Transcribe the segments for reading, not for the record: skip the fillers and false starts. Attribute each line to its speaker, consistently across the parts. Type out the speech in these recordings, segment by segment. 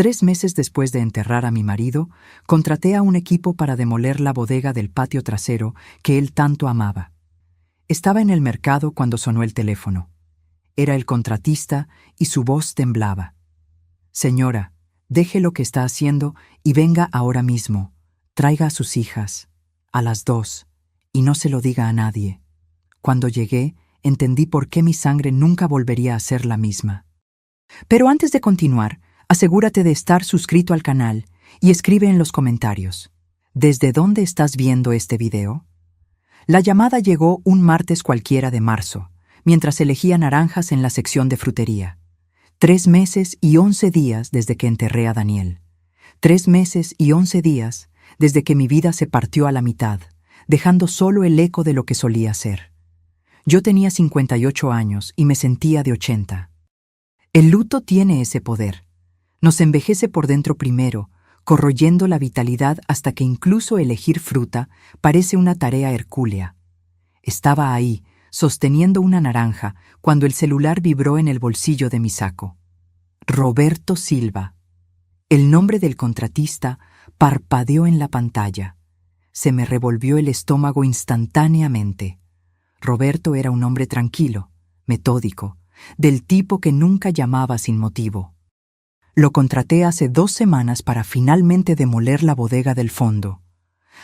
Speaker 1: 3 meses después de enterrar a mi marido, contraté a un equipo para demoler la bodega del patio trasero que él tanto amaba. Estaba en el mercado cuando sonó el teléfono. Era el contratista y su voz temblaba. «Señora, deje lo que está haciendo y venga ahora mismo. Traiga a sus hijas, a las 2, y no se lo diga a nadie». Cuando llegué, entendí por qué mi sangre nunca volvería a ser la misma. Pero antes de continuar, asegúrate de estar suscrito al canal y escribe en los comentarios: ¿desde dónde estás viendo este video? La llamada llegó un martes cualquiera de marzo, mientras elegía naranjas en la sección de frutería. 3 meses y 11 días desde que enterré a Daniel. 3 meses y 11 días desde que mi vida se partió a la mitad, dejando solo el eco de lo que solía ser. Yo tenía 58 años y me sentía de 80. El luto tiene ese poder. Nos envejece por dentro primero, corroyendo la vitalidad hasta que incluso elegir fruta parece una tarea hercúlea. Estaba ahí, sosteniendo una naranja, cuando el celular vibró en el bolsillo de mi saco. Roberto Silva. El nombre del contratista parpadeó en la pantalla. Se me revolvió el estómago instantáneamente. Roberto era un hombre tranquilo, metódico, del tipo que nunca llamaba sin motivo. Lo contraté hace 2 semanas para finalmente demoler la bodega del fondo.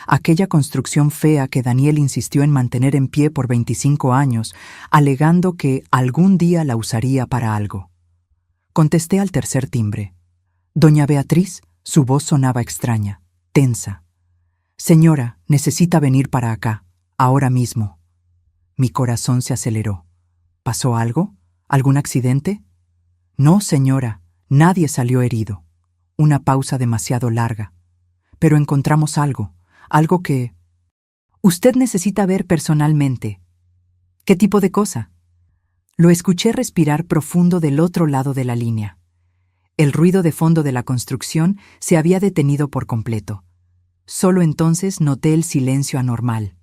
Speaker 1: Aquella construcción fea que Daniel insistió en mantener en pie por 25 años, alegando que algún día la usaría para algo. Contesté al tercer timbre. Doña Beatriz, su voz sonaba extraña, tensa. «Señora, necesita venir para acá, ahora mismo». Mi corazón se aceleró. ¿Pasó algo? ¿Algún accidente? No, señora, nadie salió herido. Una pausa demasiado larga. Pero encontramos algo que... Usted necesita ver personalmente. ¿Qué tipo de cosa? Lo escuché respirar profundo del otro lado de la línea. El ruido de fondo de la construcción se había detenido por completo. Solo entonces noté el silencio anormal.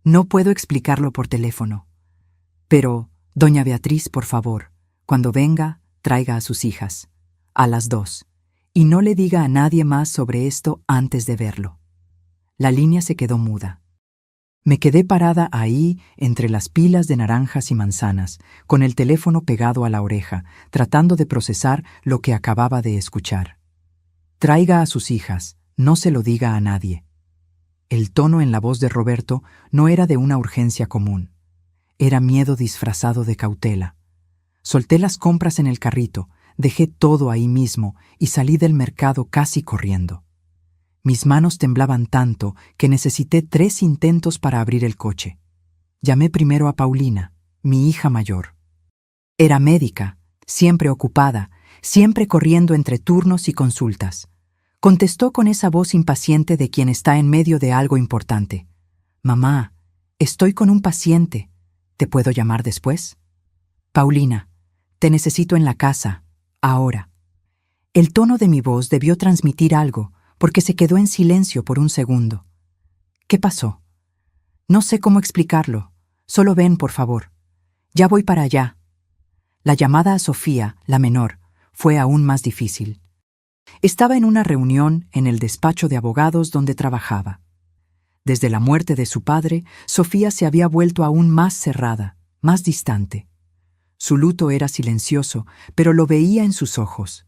Speaker 1: No puedo explicarlo por teléfono. Pero, doña Beatriz, por favor, cuando venga, traiga a sus hijas, a las 2, y no le diga a nadie más sobre esto antes de verlo. La línea se quedó muda. Me quedé parada ahí, entre las pilas de naranjas y manzanas, con el teléfono pegado a la oreja, tratando de procesar lo que acababa de escuchar. Traiga a sus hijas, no se lo diga a nadie. El tono en la voz de Roberto no era de una urgencia común. Era miedo disfrazado de cautela. Solté las compras en el carrito, dejé todo ahí mismo y salí del mercado casi corriendo. Mis manos temblaban tanto que necesité 3 intentos para abrir el coche. Llamé primero a Paulina, mi hija mayor. Era médica, siempre ocupada, siempre corriendo entre turnos y consultas. Contestó con esa voz impaciente de quien está en medio de algo importante. «Mamá, estoy con un paciente. ¿Te puedo llamar después?» «Paulina, te necesito en la casa, ahora». El tono de mi voz debió transmitir algo, porque se quedó en silencio por un segundo. «¿Qué pasó?» «No sé cómo explicarlo. Solo ven, por favor. Ya voy para allá». La llamada a Sofía, la menor, fue aún más difícil. Estaba en una reunión en el despacho de abogados donde trabajaba. Desde la muerte de su padre, Sofía se había vuelto aún más cerrada, más distante. Su luto era silencioso, pero lo veía en sus ojos.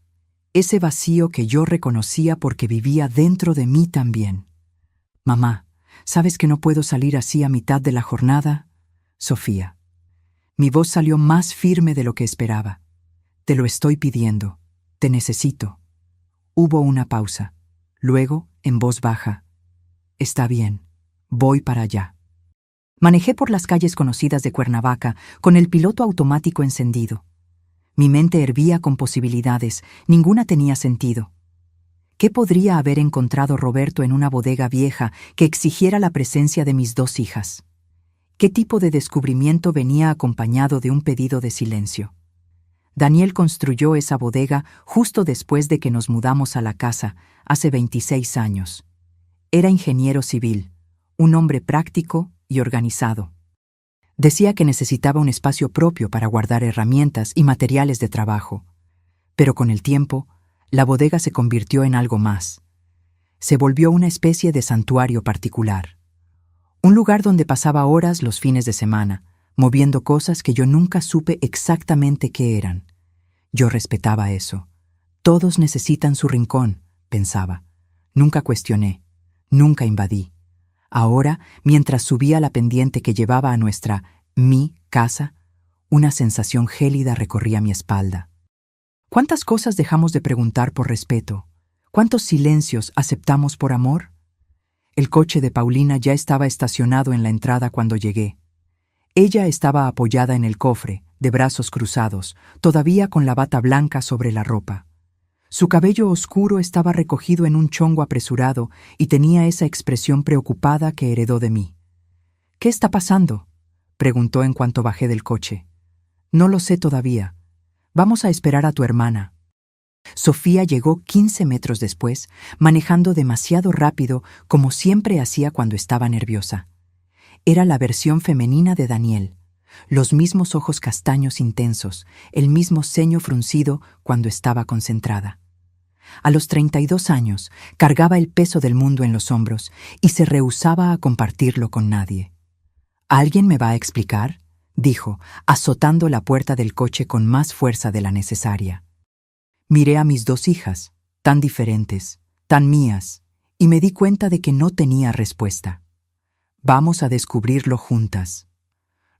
Speaker 1: Ese vacío que yo reconocía porque vivía dentro de mí también. «Mamá, ¿sabes que no puedo salir así a mitad de la jornada?» «Sofía». Mi voz salió más firme de lo que esperaba. «Te lo estoy pidiendo. Te necesito». Hubo una pausa. Luego, en voz baja: «Está bien, voy para allá». Manejé por las calles conocidas de Cuernavaca con el piloto automático encendido. Mi mente hervía con posibilidades, ninguna tenía sentido. ¿Qué podría haber encontrado Roberto en una bodega vieja que exigiera la presencia de mis 2 hijas? ¿Qué tipo de descubrimiento venía acompañado de un pedido de silencio? Daniel construyó esa bodega justo después de que nos mudamos a la casa, hace 26 años. Era ingeniero civil, un hombre práctico y organizado. Decía que necesitaba un espacio propio para guardar herramientas y materiales de trabajo. Pero con el tiempo, La bodega se convirtió en algo más. Se volvió una especie de santuario particular. Un lugar donde pasaba horas los fines de semana, moviendo cosas que yo nunca supe exactamente qué eran. Yo respetaba eso. Todos necesitan su rincón, pensaba. Nunca cuestioné, nunca invadí. Ahora, mientras subía la pendiente que llevaba a mi casa, una sensación gélida recorría mi espalda. ¿Cuántas cosas dejamos de preguntar por respeto? ¿Cuántos silencios aceptamos por amor? El coche de Paulina ya estaba estacionado en la entrada cuando llegué. Ella estaba apoyada en el cofre, de brazos cruzados, todavía con la bata blanca sobre la ropa. Su cabello oscuro estaba recogido en un chongo apresurado y tenía esa expresión preocupada que heredó de mí. «¿Qué está pasando?», preguntó en cuanto bajé del coche. «No lo sé todavía. Vamos a esperar a tu hermana». Sofía llegó 15 metros después, manejando demasiado rápido como siempre hacía cuando estaba nerviosa. Era la versión femenina de Daniel. Los mismos ojos castaños intensos, el mismo ceño fruncido cuando estaba concentrada. A los 32 años, cargaba el peso del mundo en los hombros y se rehusaba a compartirlo con nadie. «¿Alguien me va a explicar?», dijo, azotando la puerta del coche con más fuerza de la necesaria. Miré a mis dos hijas, tan diferentes, tan mías, y me di cuenta de que no tenía respuesta. «Vamos a descubrirlo juntas».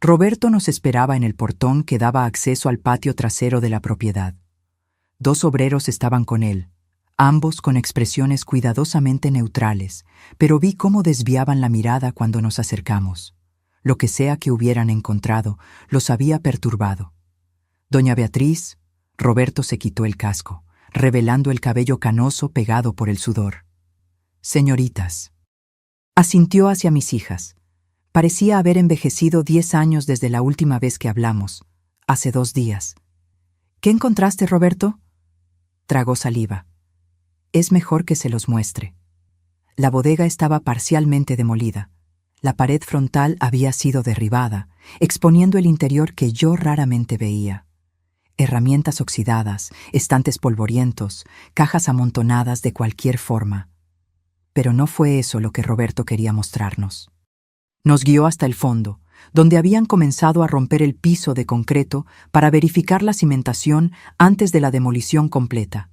Speaker 1: Roberto nos esperaba en el portón que daba acceso al patio trasero de la propiedad. 2 obreros estaban con él, ambos con expresiones cuidadosamente neutrales, pero vi cómo desviaban la mirada cuando nos acercamos. Lo que sea que hubieran encontrado, los había perturbado. «Doña Beatriz», Roberto se quitó el casco, revelando el cabello canoso pegado por el sudor. «Señoritas». Asintió hacia mis hijas. Parecía haber envejecido 10 años desde la última vez que hablamos, hace 2 días. «¿Qué encontraste, Roberto?». Tragó saliva. «Es mejor que se los muestre». La bodega estaba parcialmente demolida. La pared frontal había sido derribada, exponiendo el interior que yo raramente veía. Herramientas oxidadas, estantes polvorientos, cajas amontonadas de cualquier forma. Pero no fue eso lo que Roberto quería mostrarnos. Nos guió hasta el fondo, donde habían comenzado a romper el piso de concreto para verificar la cimentación antes de la demolición completa.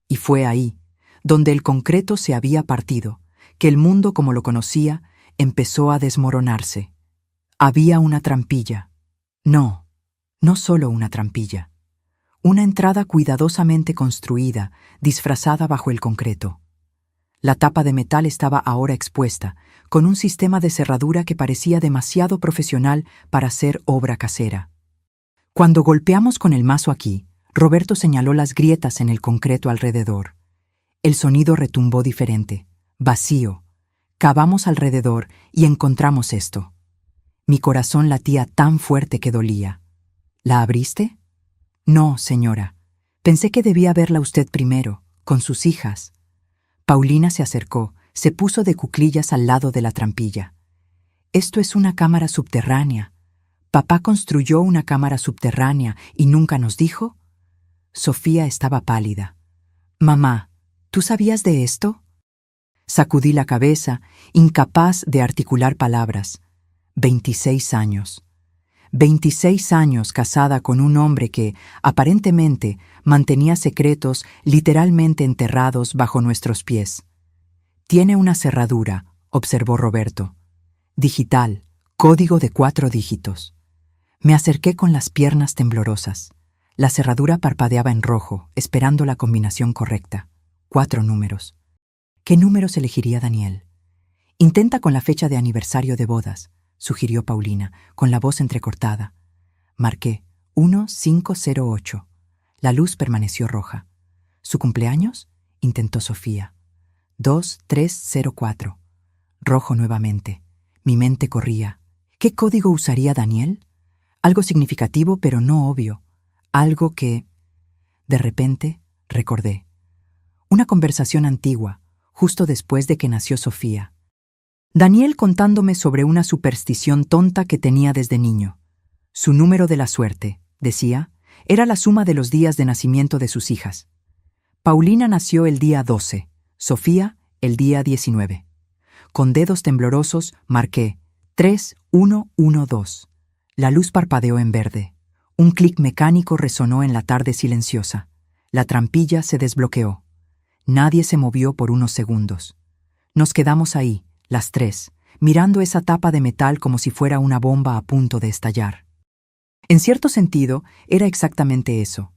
Speaker 1: Y fue ahí, donde el concreto se había partido, que el mundo como lo conocía empezó a desmoronarse. Había una trampilla. No solo una trampilla. Una entrada cuidadosamente construida, disfrazada bajo el concreto. La tapa de metal estaba ahora expuesta, con un sistema de cerradura que parecía demasiado profesional para ser obra casera. Cuando golpeamos con el mazo aquí, Roberto señaló las grietas en el concreto alrededor. El sonido retumbó diferente, vacío. Cavamos alrededor y encontramos esto. Mi corazón latía tan fuerte que dolía. ¿La abriste? No, señora. Pensé que debía verla usted primero, con sus hijas. Paulina se acercó, se puso de cuclillas al lado de la trampilla. Esto es una cámara subterránea. ¿Papá construyó una cámara subterránea y nunca nos dijo? Sofía estaba pálida. Mamá, ¿tú sabías de esto? Sacudí la cabeza, incapaz de articular palabras. 26 años. 26 años casada con un hombre que, aparentemente, mantenía secretos literalmente enterrados bajo nuestros pies. «Tiene una cerradura», observó Roberto. «Digital, código de 4 dígitos». Me acerqué con las piernas temblorosas. La cerradura parpadeaba en rojo, esperando la combinación correcta. 4 números. ¿Qué números elegiría Daniel? «Intenta con la fecha de aniversario de bodas», sugirió Paulina, con la voz entrecortada. Marqué 1508. La luz permaneció roja. ¿Su cumpleaños?, intentó Sofía. 2304. Rojo nuevamente. Mi mente corría. ¿Qué código usaría Daniel? Algo significativo, pero no obvio. Algo que... De repente, recordé. Una conversación antigua, justo después de que nació Sofía. Daniel contándome sobre una superstición tonta que tenía desde niño. Su número de la suerte, decía, era la suma de los días de nacimiento de sus hijas. Paulina nació el día 12, Sofía el día 19. Con dedos temblorosos marqué 3112. La luz parpadeó en verde. Un clic mecánico resonó en la tarde silenciosa. La trampilla se desbloqueó. Nadie se movió por unos segundos. Nos quedamos ahí, las tres, mirando esa tapa de metal como si fuera una bomba a punto de estallar. En cierto sentido, era exactamente eso.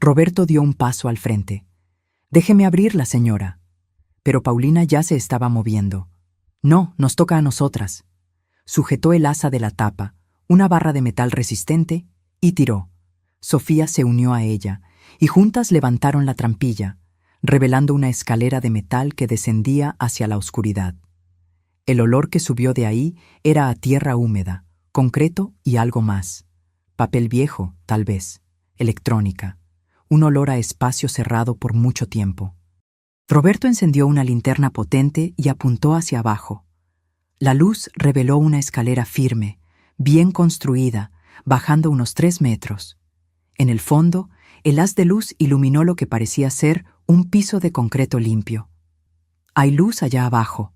Speaker 1: Roberto dio un paso al frente. «Déjeme abrirla, señora». Pero Paulina ya se estaba moviendo. «No, nos toca a nosotras». Sujetó el asa de la tapa, una barra de metal resistente, y tiró. Sofía se unió a ella, y juntas levantaron la trampilla, revelando una escalera de metal que descendía hacia la oscuridad. El olor que subió de ahí era a tierra húmeda, concreto y algo más. Papel viejo, tal vez. Electrónica. Un olor a espacio cerrado por mucho tiempo. Roberto encendió una linterna potente y apuntó hacia abajo. La luz reveló una escalera firme, bien construida, bajando unos 3 metros. En el fondo, el haz de luz iluminó lo que parecía ser un piso de concreto limpio. «Hay luz allá abajo»,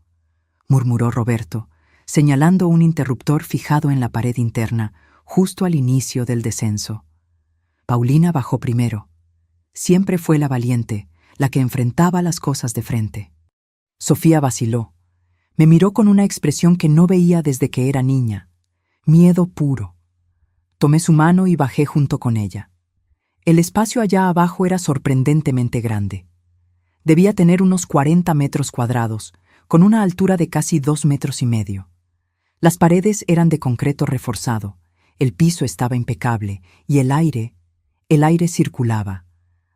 Speaker 1: murmuró Roberto, señalando un interruptor fijado en la pared interna, justo al inicio del descenso. Paulina bajó primero. Siempre fue la valiente, la que enfrentaba las cosas de frente. Sofía vaciló. Me miró con una expresión que no veía desde que era niña. Miedo puro. Tomé su mano y bajé junto con ella. El espacio allá abajo era sorprendentemente grande. Debía tener unos 40 metros cuadrados, con una altura de casi 2,5 metros. Las paredes eran de concreto reforzado, el piso estaba impecable y el aire circulaba.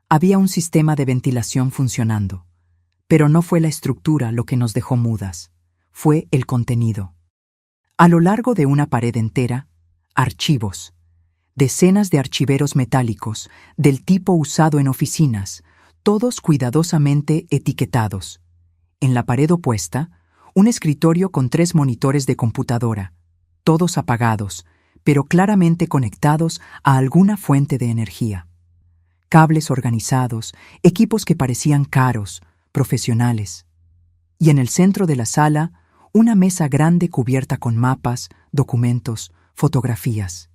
Speaker 1: Había un sistema de ventilación funcionando. Pero no fue la estructura lo que nos dejó mudas, fue el contenido. A lo largo de una pared entera, archivos. Decenas de archiveros metálicos, del tipo usado en oficinas, todos cuidadosamente etiquetados. En la pared opuesta, un escritorio con 3 monitores de computadora, todos apagados, pero claramente conectados a alguna fuente de energía. Cables organizados, equipos que parecían caros, profesionales. Y en el centro de la sala, una mesa grande cubierta con mapas, documentos, fotografías.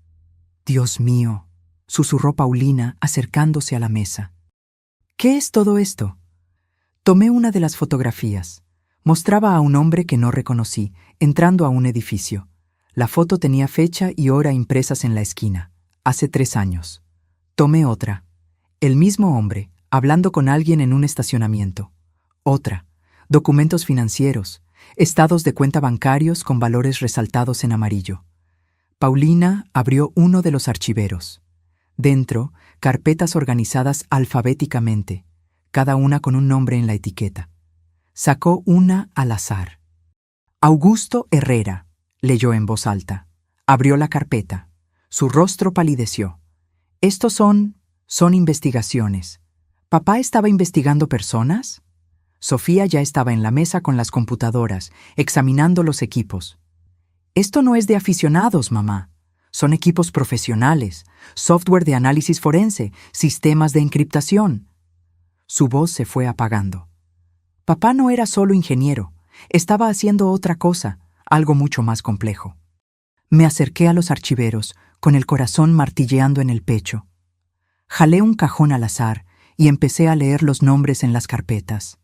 Speaker 1: «Dios mío», susurró Paulina acercándose a la mesa. «¿Qué es todo esto?» Tomé una de las fotografías. Mostraba a un hombre que no reconocí, entrando a un edificio. La foto tenía fecha y hora impresas en la esquina. Hace 3 años. Tomé otra. El mismo hombre, hablando con alguien en un estacionamiento. Otra. Documentos financieros. Estados de cuenta bancarios con valores resaltados en amarillo. Paulina abrió uno de los archiveros. Dentro, carpetas organizadas alfabéticamente, cada una con un nombre en la etiqueta. Sacó una al azar. «Augusto Herrera», leyó en voz alta. Abrió la carpeta. Su rostro palideció. «Estos son investigaciones. ¿Papá estaba investigando personas?» Sofía ya estaba en la mesa con las computadoras, examinando los equipos. «Esto no es de aficionados, mamá. Son equipos profesionales, software de análisis forense, sistemas de encriptación». Su voz se fue apagando. Papá no era solo ingeniero, estaba haciendo otra cosa, algo mucho más complejo. Me acerqué a los archiveros, con el corazón martilleando en el pecho. Jalé un cajón al azar y empecé a leer los nombres en las carpetas.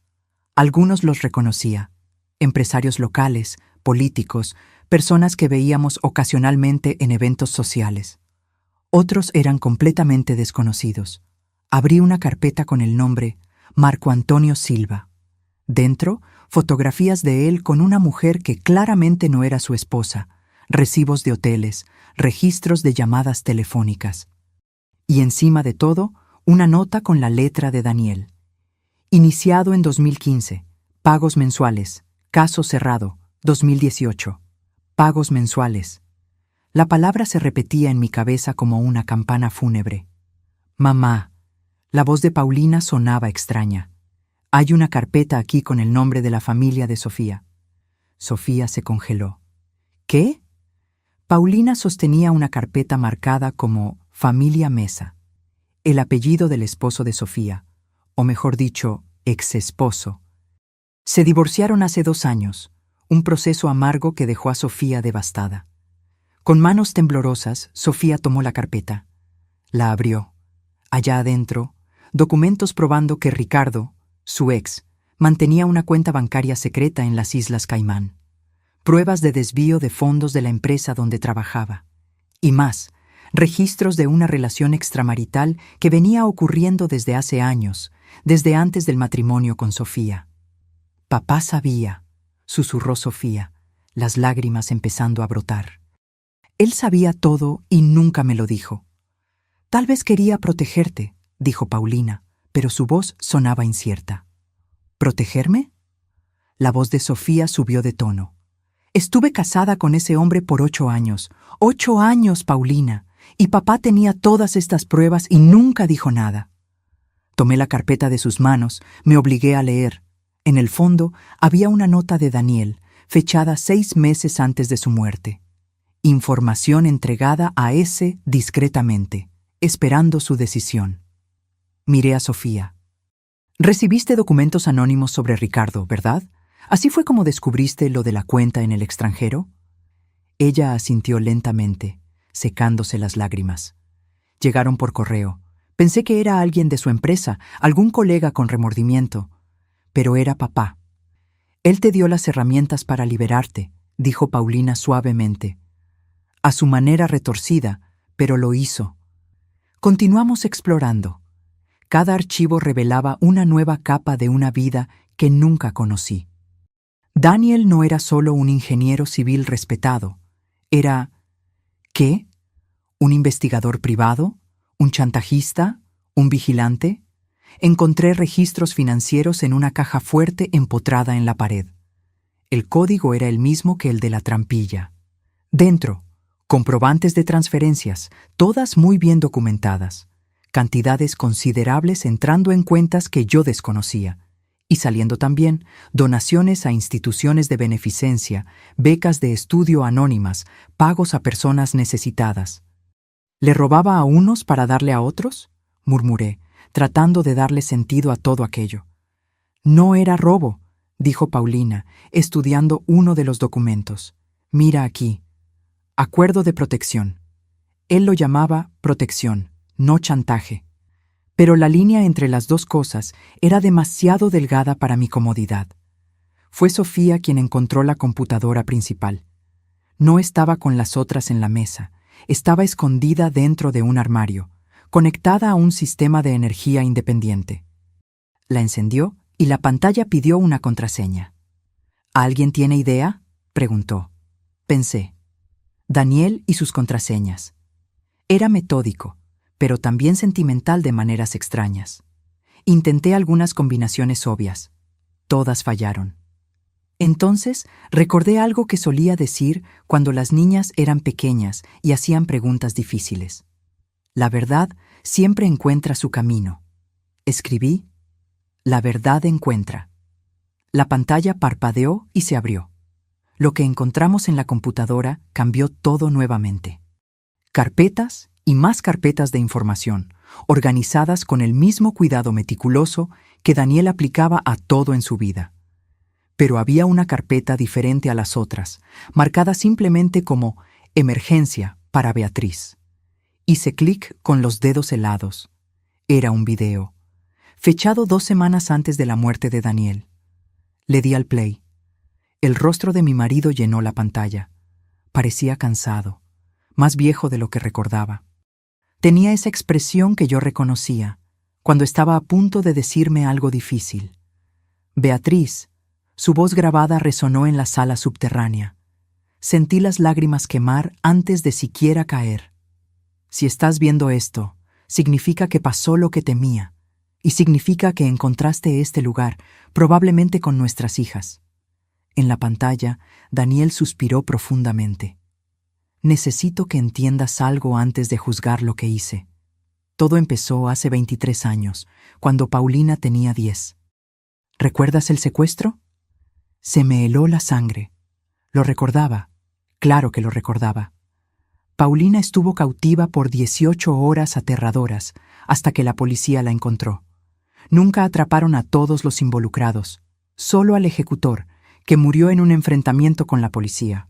Speaker 1: Algunos los reconocía: empresarios locales, políticos, personas que veíamos ocasionalmente en eventos sociales. Otros eran completamente desconocidos. Abrí una carpeta con el nombre Marco Antonio Silva. Dentro, fotografías de él con una mujer que claramente no era su esposa, recibos de hoteles, registros de llamadas telefónicas. Y encima de todo, una nota con la letra de Daniel. Iniciado en 2015. Pagos mensuales. Caso cerrado. 2018. Pagos mensuales. La palabra se repetía en mi cabeza como una campana fúnebre. «Mamá». La voz de Paulina sonaba extraña. «Hay una carpeta aquí con el nombre de la familia de Sofía». Sofía se congeló. «¿Qué?» Paulina sostenía una carpeta marcada como Familia Mesa. El apellido del esposo de Sofía, o mejor dicho, ex esposo. Se divorciaron hace 2 años, un proceso amargo que dejó a Sofía devastada. Con manos temblorosas, Sofía tomó la carpeta. La abrió. Allá adentro, documentos probando que Ricardo, su ex, mantenía una cuenta bancaria secreta en las Islas Caimán. Pruebas de desvío de fondos de la empresa donde trabajaba. Y más, registros de una relación extramarital que venía ocurriendo desde hace años, desde antes del matrimonio con Sofía. «Papá sabía», susurró Sofía, las lágrimas empezando a brotar. «Él sabía todo y nunca me lo dijo». «Tal vez quería protegerte», dijo Paulina, pero su voz sonaba incierta. «¿Protegerme?». La voz de Sofía subió de tono. «Estuve casada con ese hombre por 8 años. 8 años, Paulina. Y papá tenía todas estas pruebas y nunca dijo nada». Tomé la carpeta de sus manos, me obligué a leer. En el fondo había una nota de Daniel, fechada 6 meses antes de su muerte. Información entregada a ese discretamente, esperando su decisión. Miré a Sofía. «Recibiste documentos anónimos sobre Ricardo, ¿verdad? ¿Así fue como descubriste lo de la cuenta en el extranjero?». Ella asintió lentamente, secándose las lágrimas. «Llegaron por correo. Pensé que era alguien de su empresa, algún colega con remordimiento. Pero era papá. Él te dio las herramientas para liberarte», dijo Paulina suavemente. A su manera retorcida, pero lo hizo. Continuamos explorando. Cada archivo revelaba una nueva capa de una vida que nunca conocí. Daniel no era solo un ingeniero civil respetado. Era... ¿qué? ¿Un investigador privado? ¿Un chantajista? ¿Un vigilante? Encontré registros financieros en una caja fuerte empotrada en la pared. El código era el mismo que el de la trampilla. Dentro, comprobantes de transferencias, todas muy bien documentadas. Cantidades considerables entrando en cuentas que yo desconocía. Y saliendo también donaciones a instituciones de beneficencia, becas de estudio anónimas, pagos a personas necesitadas. ¿Le robaba a unos para darle a otros?, murmuré, tratando de darle sentido a todo aquello. «No era robo», dijo Paulina, estudiando uno de los documentos. «Mira aquí. Acuerdo de protección». Él lo llamaba protección, no chantaje. Pero la línea entre las dos cosas era demasiado delgada para mi comodidad. Fue Sofía quien encontró la computadora principal. No estaba con las otras en la mesa, estaba escondida dentro de un armario, conectada a un sistema de energía independiente. La encendió y la pantalla pidió una contraseña. «¿Alguien tiene idea?», preguntó. Pensé. Daniel y sus contraseñas. Era metódico, pero también sentimental de maneras extrañas. Intenté algunas combinaciones obvias. Todas fallaron. Entonces recordé algo que solía decir cuando las niñas eran pequeñas y hacían preguntas difíciles. La verdad siempre encuentra su camino. Escribí: «La verdad encuentra». La pantalla parpadeó y se abrió. Lo que encontramos en la computadora cambió todo nuevamente. Carpetas y más carpetas de información, organizadas con el mismo cuidado meticuloso que Daniel aplicaba a todo en su vida. Pero había una carpeta diferente a las otras, marcada simplemente como «Emergencia para Beatriz». Hice clic con los dedos helados. Era un video, fechado 2 semanas antes de la muerte de Daniel. Le di al play. El rostro de mi marido llenó la pantalla. Parecía cansado, más viejo de lo que recordaba. Tenía esa expresión que yo reconocía, cuando estaba a punto de decirme algo difícil. «Beatriz», su voz grabada resonó en la sala subterránea. Sentí las lágrimas quemar antes de siquiera caer. «Si estás viendo esto, significa que pasó lo que temía, y significa que encontraste este lugar, probablemente con nuestras hijas». En la pantalla, Daniel suspiró profundamente. «Necesito que entiendas algo antes de juzgar lo que hice. Todo empezó hace 23 años, cuando Paulina tenía 10. ¿Recuerdas el secuestro?». Se me heló la sangre. Lo recordaba, claro que lo recordaba. Paulina estuvo cautiva por 18 horas aterradoras hasta que la policía la encontró. Nunca atraparon a todos los involucrados, solo al ejecutor, que murió en un enfrentamiento con la policía.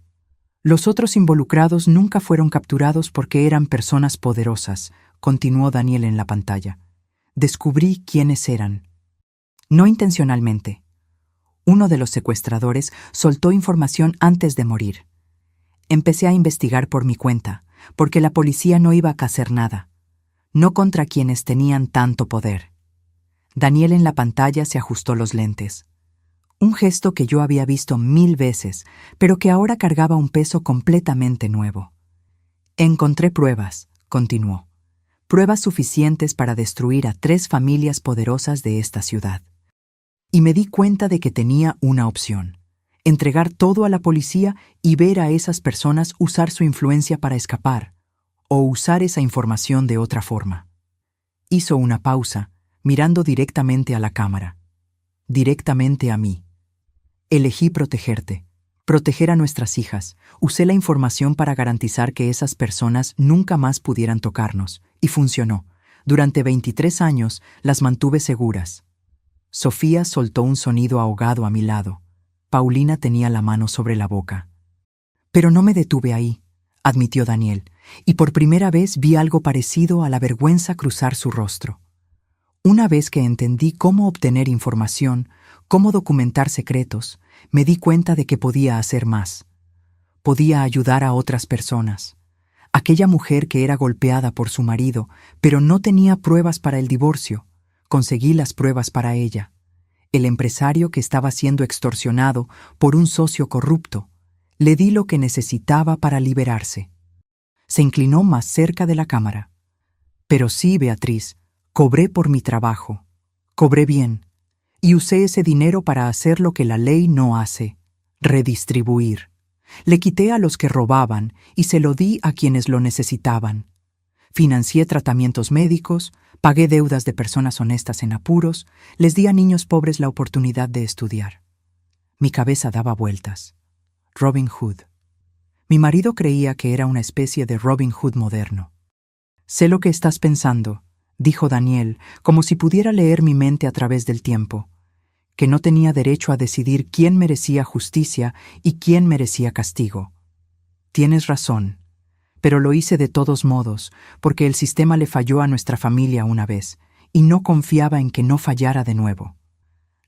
Speaker 1: Los otros involucrados nunca fueron capturados porque eran personas poderosas, continuó Daniel en la pantalla. Descubrí quiénes eran. No intencionalmente. Uno de los secuestradores soltó información antes de morir. Empecé a investigar por mi cuenta, porque la policía no iba a hacer nada. No contra quienes tenían tanto poder. Daniel en la pantalla se ajustó los lentes. Un gesto que yo había visto 1000 veces, pero que ahora cargaba un peso completamente nuevo. Encontré pruebas, continuó. Pruebas suficientes para destruir a 3 familias poderosas de esta ciudad. Y me di cuenta de que tenía una opción: entregar todo a la policía y ver a esas personas usar su influencia para escapar, o usar esa información de otra forma. Hizo una pausa, mirando directamente a la cámara. Directamente a mí. Elegí protegerte, proteger a nuestras hijas. Usé la información para garantizar que esas personas nunca más pudieran tocarnos, y funcionó. Durante 23 años las mantuve seguras. Sofía soltó un sonido ahogado a mi lado. Paulina tenía la mano sobre la boca. Pero no me detuve ahí, admitió Daniel, y por primera vez vi algo parecido a la vergüenza cruzar su rostro. Una vez que entendí cómo obtener información, cómo documentar secretos, me di cuenta de que podía hacer más. Podía ayudar a otras personas. Aquella mujer que era golpeada por su marido, pero no tenía pruebas para el divorcio, conseguí las pruebas para ella. El empresario que estaba siendo extorsionado por un socio corrupto, le di lo que necesitaba para liberarse. Se inclinó más cerca de la cámara. Pero sí, Beatriz, cobré por mi trabajo. Cobré bien. Y usé ese dinero para hacer lo que la ley no hace: redistribuir. Le quité a los que robaban y se lo di a quienes lo necesitaban. Financié tratamientos médicos, pagué deudas de personas honestas en apuros, les di a niños pobres la oportunidad de estudiar. Mi cabeza daba vueltas. Robin Hood. Mi marido creía que era una especie de Robin Hood moderno. Sé lo que estás pensando, dijo Daniel, como si pudiera leer mi mente a través del tiempo, que no tenía derecho a decidir quién merecía justicia y quién merecía castigo. Tienes razón, pero lo hice de todos modos, porque el sistema le falló a nuestra familia una vez, y no confiaba en que no fallara de nuevo.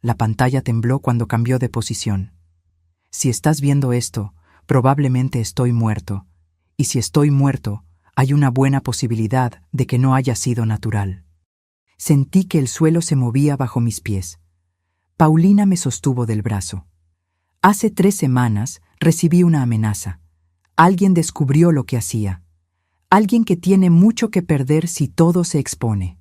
Speaker 1: La pantalla tembló cuando cambió de posición. Si estás viendo esto, probablemente estoy muerto, y si estoy muerto, hay una buena posibilidad de que no haya sido natural. Sentí que el suelo se movía bajo mis pies. Paulina me sostuvo del brazo. Hace 3 semanas recibí una amenaza. Alguien descubrió lo que hacía. Alguien que tiene mucho que perder si todo se expone.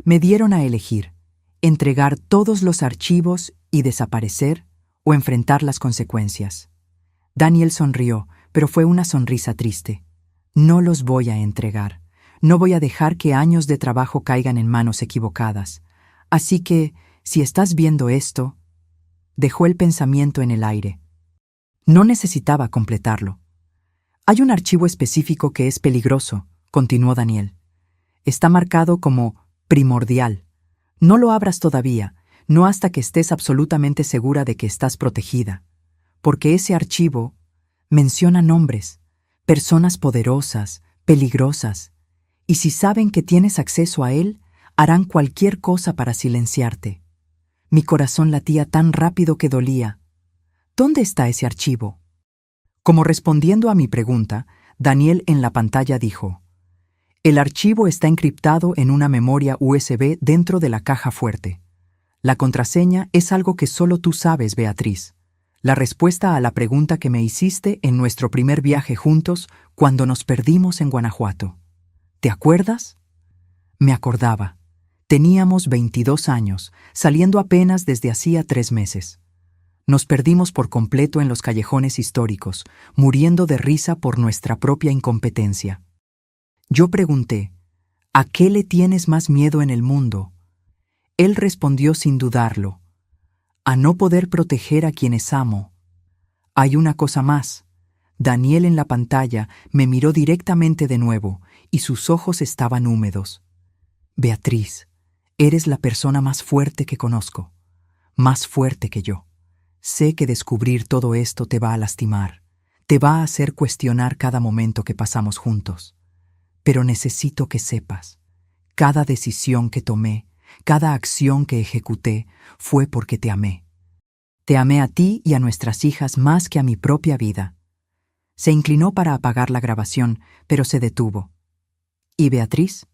Speaker 1: Me dieron a elegir: entregar todos los archivos y desaparecer, o enfrentar las consecuencias. Daniel sonrió, pero fue una sonrisa triste. No los voy a entregar. No voy a dejar que años de trabajo caigan en manos equivocadas. Así que, si estás viendo esto... Dejó el pensamiento en el aire. No necesitaba completarlo. Hay un archivo específico que es peligroso, continuó Daniel. Está marcado como primordial. No lo abras todavía, no hasta que estés absolutamente segura de que estás protegida. Porque ese archivo menciona nombres, personas poderosas, peligrosas, y si saben que tienes acceso a él, harán cualquier cosa para silenciarte. Mi corazón latía tan rápido que dolía. ¿Dónde está ese archivo? Como respondiendo a mi pregunta, Daniel en la pantalla dijo: el archivo está encriptado en una memoria USB dentro de la caja fuerte. La contraseña es algo que solo tú sabes, Beatriz. La respuesta a la pregunta que me hiciste en nuestro primer viaje juntos cuando nos perdimos en Guanajuato. ¿Te acuerdas? Me acordaba. Teníamos 22 años, saliendo apenas desde hacía 3 meses. Nos perdimos por completo en los callejones históricos, muriendo de risa por nuestra propia incompetencia. Yo pregunté: ¿a qué le tienes más miedo en el mundo? Él respondió sin dudarlo: a no poder proteger a quienes amo. Hay una cosa más. Daniel en la pantalla me miró directamente de nuevo, y sus ojos estaban húmedos. Beatriz, Eres la persona más fuerte que conozco, más fuerte que yo. Sé que descubrir todo esto te va a lastimar, te va a hacer cuestionar cada momento que pasamos juntos. Pero necesito que sepas, cada decisión que tomé, cada acción que ejecuté, fue porque te amé. Te amé a ti y a nuestras hijas más que a mi propia vida. Se inclinó para apagar la grabación, pero se detuvo. ¿Y Beatriz?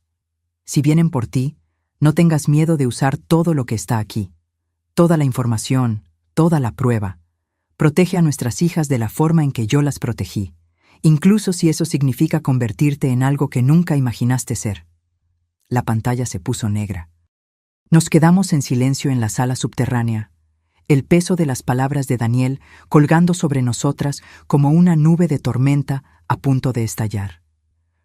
Speaker 1: Si vienen por ti, no tengas miedo de usar todo lo que está aquí, toda la información, toda la prueba. Protege a nuestras hijas de la forma en que yo las protegí, incluso si eso significa convertirte en algo que nunca imaginaste ser. La pantalla se puso negra. Nos quedamos en silencio en la sala subterránea, el peso de las palabras de Daniel colgando sobre nosotras como una nube de tormenta a punto de estallar.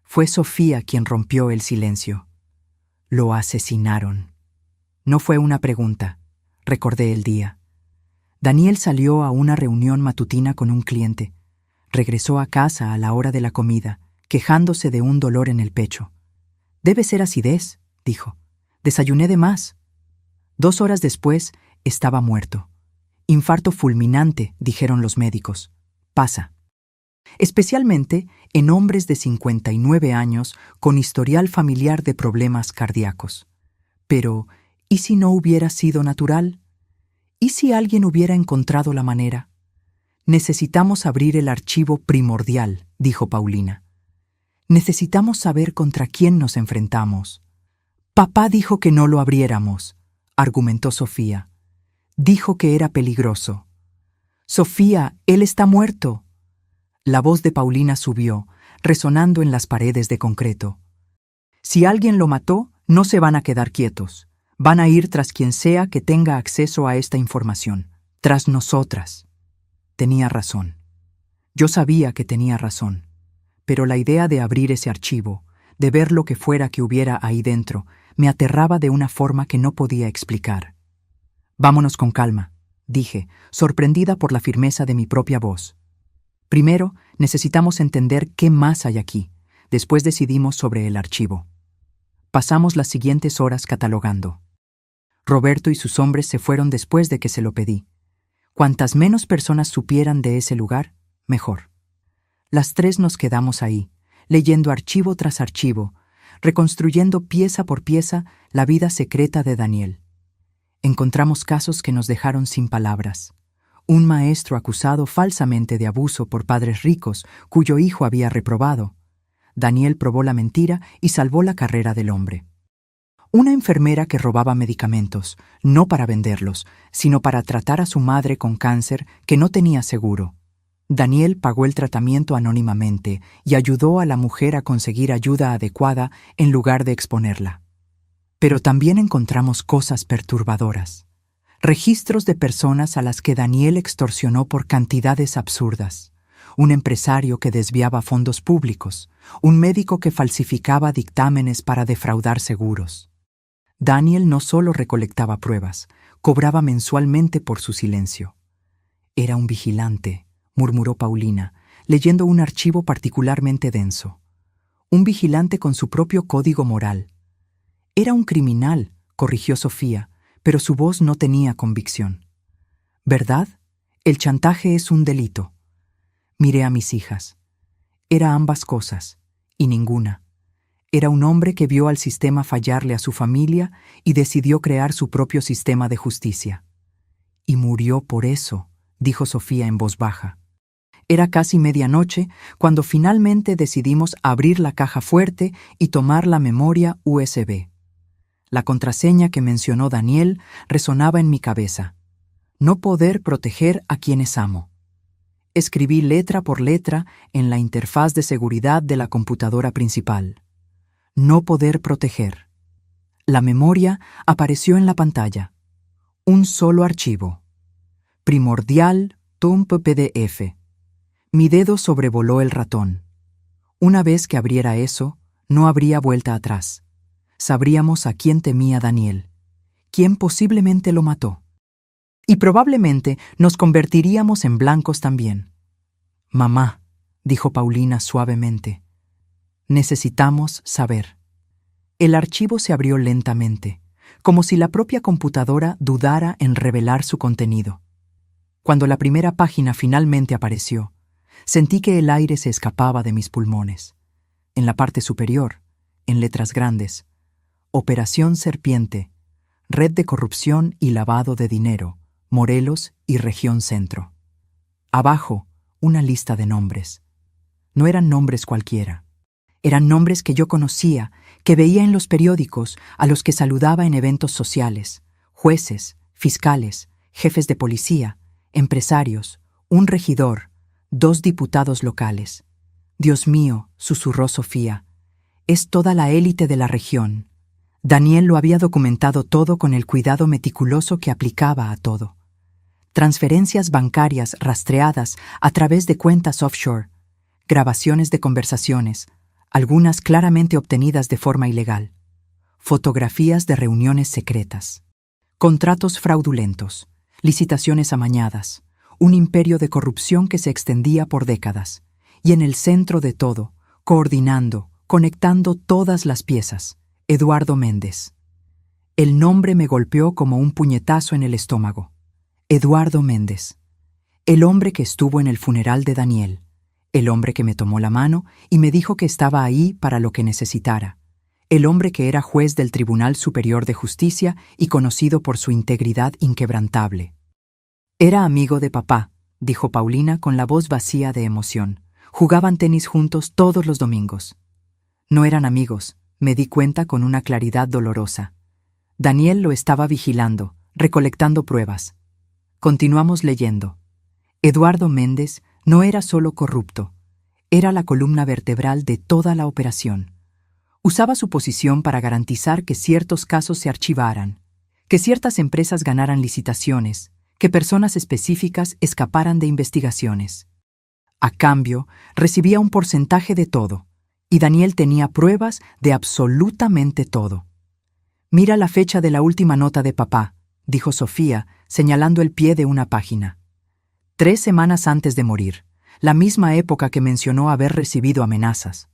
Speaker 1: Fue Sofía quien rompió el silencio. Lo asesinaron. No fue una pregunta. Recordé el día. Daniel salió a una reunión matutina con un cliente. Regresó a casa a la hora de la comida, quejándose de un dolor en el pecho. «Debe ser acidez», dijo. «Desayuné de más». 2 horas después, estaba muerto. «Infarto fulminante», dijeron los médicos. «Pasa». Especialmente en hombres de 59 años con historial familiar de problemas cardíacos. Pero, ¿y si no hubiera sido natural? ¿Y si alguien hubiera encontrado la manera? Necesitamos abrir el archivo primordial, dijo Paulina. Necesitamos saber contra quién nos enfrentamos. Papá dijo que no lo abriéramos, argumentó Sofía. Dijo que era peligroso. Sofía, él está muerto. La voz de Paulina subió, resonando en las paredes de concreto. Si alguien lo mató, no se van a quedar quietos. Van a ir tras quien sea que tenga acceso a esta información, tras nosotras. Tenía razón. Yo sabía que tenía razón, pero la idea de abrir ese archivo, de ver lo que fuera que hubiera ahí dentro, me aterraba de una forma que no podía explicar. «Vámonos con calma», dije, sorprendida por la firmeza de mi propia voz. «Primero, necesitamos entender qué más hay aquí. Después decidimos sobre el archivo». Pasamos las siguientes horas catalogando. Roberto y sus hombres se fueron después de que se lo pedí. Cuantas menos personas supieran de ese lugar, mejor. Las 3 nos quedamos ahí, leyendo archivo tras archivo, reconstruyendo pieza por pieza la vida secreta de Daniel. Encontramos casos que nos dejaron sin palabras. Un maestro acusado falsamente de abuso por padres ricos cuyo hijo había reprobado. Daniel probó la mentira y salvó la carrera del hombre. Una enfermera que robaba medicamentos, no para venderlos, sino para tratar a su madre con cáncer que no tenía seguro. Daniel pagó el tratamiento anónimamente y ayudó a la mujer a conseguir ayuda adecuada en lugar de exponerla. Pero también encontramos cosas perturbadoras. Registros de personas a las que Daniel extorsionó por cantidades absurdas. Un empresario que desviaba fondos públicos. Un médico que falsificaba dictámenes para defraudar seguros. Daniel no solo recolectaba pruebas, cobraba mensualmente por su silencio. «Era un vigilante», murmuró Paulina, leyendo un archivo particularmente denso. «Un vigilante con su propio código moral». «Era un criminal», corrigió Sofía, pero su voz no tenía convicción. «¿Verdad? El chantaje es un delito». Miré a mis hijas. Era ambas cosas, y ninguna. Era un hombre que vio al sistema fallarle a su familia y decidió crear su propio sistema de justicia. «Y murió por eso», dijo Sofía en voz baja. Era casi medianoche cuando finalmente decidimos abrir la caja fuerte y tomar la memoria USB. La contraseña que mencionó Daniel resonaba en mi cabeza. No poder proteger a quienes amo. Escribí letra por letra en la interfaz de seguridad de la computadora principal. No poder proteger. La memoria apareció en la pantalla. Un solo archivo. Primordial dump PDF. Mi dedo sobrevoló el ratón. Una vez que abriera eso, no habría vuelta atrás. Sabríamos a quién temía Daniel, quién posiblemente lo mató. Y probablemente nos convertiríamos en blancos también. «Mamá», dijo Paulina suavemente, «necesitamos saber». El archivo se abrió lentamente. como si la propia computadora dudara en revelar su contenido. Cuando la primera página finalmente apareció, sentí que el aire se escapaba de mis pulmones. En la parte superior, en letras grandes, Operación Serpiente, Red de Corrupción y Lavado de Dinero, Morelos y Región Centro. Abajo, una lista de nombres. No eran nombres cualquiera. Eran nombres que yo conocía, que veía en los periódicos, a los que saludaba en eventos sociales: jueces, fiscales, jefes de policía, empresarios, un regidor, 2 diputados locales. Dios mío, susurró Sofía, es toda la élite de la región. Daniel lo había documentado todo con el cuidado meticuloso que aplicaba a todo. Transferencias bancarias rastreadas a través de cuentas offshore, grabaciones de conversaciones, algunas claramente obtenidas de forma ilegal, fotografías de reuniones secretas, contratos fraudulentos, licitaciones amañadas, un imperio de corrupción que se extendía por décadas, y en el centro de todo, coordinando, conectando todas las piezas, Eduardo Méndez. El nombre me golpeó como un puñetazo en el estómago. Eduardo Méndez, el hombre que estuvo en el funeral de Daniel, el hombre que me tomó la mano y me dijo que estaba ahí para lo que necesitara, el hombre que era juez del Tribunal Superior de Justicia y conocido por su integridad inquebrantable. Era amigo de papá, dijo Paulina con la voz vacía de emoción. Jugaban tenis juntos todos los domingos. No eran amigos, me di cuenta con una claridad dolorosa. Daniel lo estaba vigilando, recolectando pruebas. Continuamos leyendo. Eduardo Méndez no era solo corrupto, era la columna vertebral de toda la operación. Usaba su posición para garantizar que ciertos casos se archivaran, que ciertas empresas ganaran licitaciones, que personas específicas escaparan de investigaciones. A cambio, recibía un porcentaje de todo, y Daniel tenía pruebas de absolutamente todo. Mira la fecha de la última nota de papá, dijo Sofía, señalando el pie de una página. 3 semanas antes de morir, la misma época que mencionó haber recibido amenazas.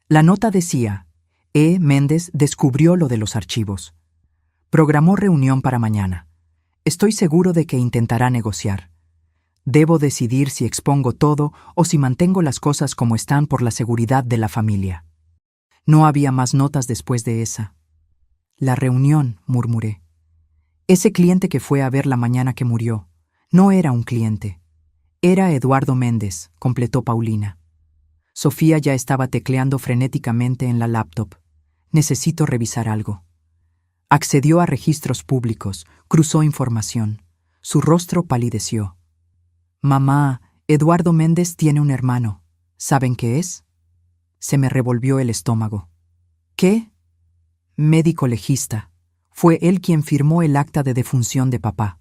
Speaker 1: La nota decía: Méndez descubrió lo de los archivos. Programó reunión para mañana. Estoy seguro de que intentará negociar. Debo decidir si expongo todo o si mantengo las cosas como están por la seguridad de la familia. No había más notas después de esa. La reunión, murmuré. Ese cliente que fue a ver la mañana que murió, no era un cliente. Era Eduardo Méndez, completó Paulina. Sofía ya estaba tecleando frenéticamente en la laptop. Necesito revisar algo. Accedió a registros públicos, cruzó información. Su rostro palideció. Mamá, Eduardo Méndez tiene un hermano. ¿Saben qué es? Se me revolvió el estómago. ¿Qué? Médico legista. Fue él quien firmó el acta de defunción de papá.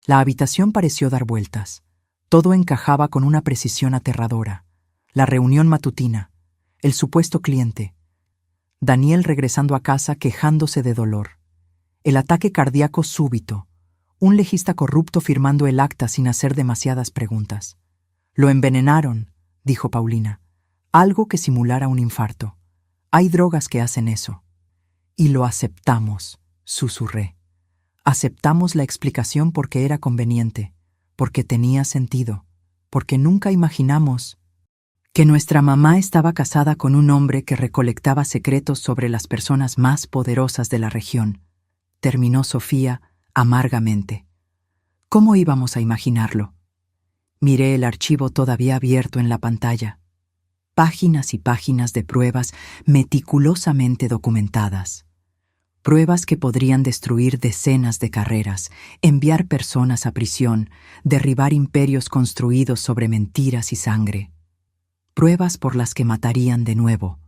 Speaker 1: La habitación pareció dar vueltas. Todo encajaba con una precisión aterradora. La reunión matutina, el supuesto cliente, Daniel regresando a casa quejándose de dolor, el ataque cardíaco súbito, un legista corrupto firmando el acta sin hacer demasiadas preguntas. Lo envenenaron, dijo Paulina, algo que simulara un infarto. Hay drogas que hacen eso. Y lo aceptamos, susurré. Aceptamos la explicación porque era conveniente, porque tenía sentido, porque nunca imaginamos que nuestra mamá estaba casada con un hombre que recolectaba secretos sobre las personas más poderosas de la región, terminó Sofía amargamente. ¿Cómo íbamos a imaginarlo? Miré el archivo todavía abierto en la pantalla. Páginas y páginas de pruebas meticulosamente documentadas. Pruebas que podrían destruir decenas de carreras, enviar personas a prisión, derribar imperios construidos sobre mentiras y sangre. Pruebas por las que matarían de nuevo.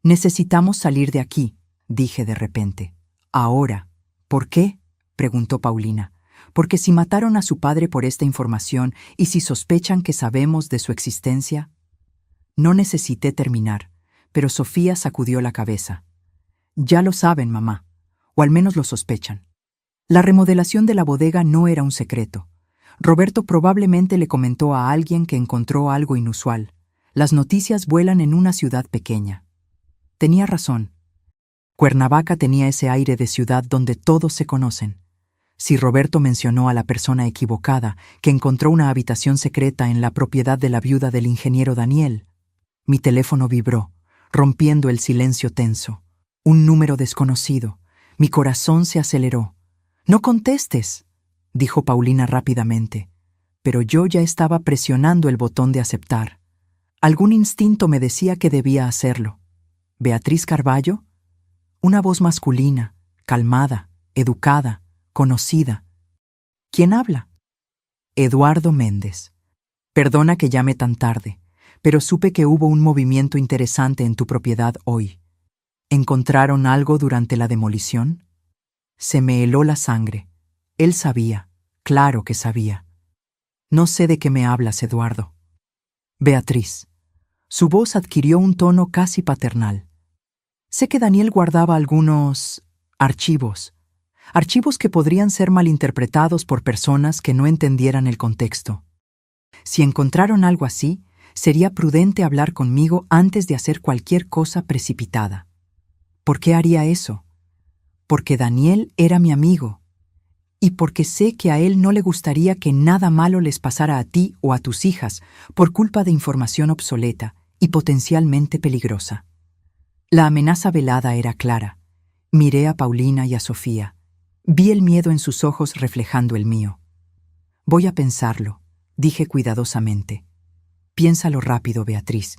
Speaker 1: Necesitamos salir de aquí, dije de repente. Ahora. ¿Por qué? Preguntó Paulina. Porque si mataron a su padre por esta información y si sospechan que sabemos de su existencia. No necesité terminar, pero Sofía sacudió la cabeza. Ya lo saben, mamá, o al menos lo sospechan. La remodelación de la bodega no era un secreto. Roberto probablemente le comentó a alguien que encontró algo inusual. Las noticias vuelan en una ciudad pequeña. Tenía razón. Cuernavaca tenía ese aire de ciudad donde todos se conocen. Si Roberto mencionó a la persona equivocada que encontró una habitación secreta en la propiedad de la viuda del ingeniero Daniel, mi teléfono vibró, rompiendo el silencio tenso. Un número desconocido. Mi corazón se aceleró. «No contestes», dijo Paulina rápidamente, pero yo ya estaba presionando el botón de aceptar. Algún instinto me decía que debía hacerlo. ¿Beatriz Carballo? Una voz masculina, calmada, educada, conocida. ¿Quién habla? Eduardo Méndez. Perdona que llame tan tarde, pero supe que hubo un movimiento interesante en tu propiedad hoy. ¿Encontraron algo durante la demolición? Se me heló la sangre. Él sabía, claro que sabía. No sé de qué me hablas, Eduardo. Beatriz. Su voz adquirió un tono casi paternal. Sé que Daniel guardaba algunos archivos que podrían ser malinterpretados por personas que no entendieran el contexto. Si encontraron algo así, sería prudente hablar conmigo antes de hacer cualquier cosa precipitada. ¿Por qué haría eso? Porque Daniel era mi amigo, y porque sé que a él no le gustaría que nada malo les pasara a ti o a tus hijas por culpa de información obsoleta y potencialmente peligrosa. La amenaza velada era clara. Miré a Paulina y a Sofía. Vi el miedo en sus ojos reflejando el mío. Voy a pensarlo, dije cuidadosamente. Piénsalo rápido, Beatriz.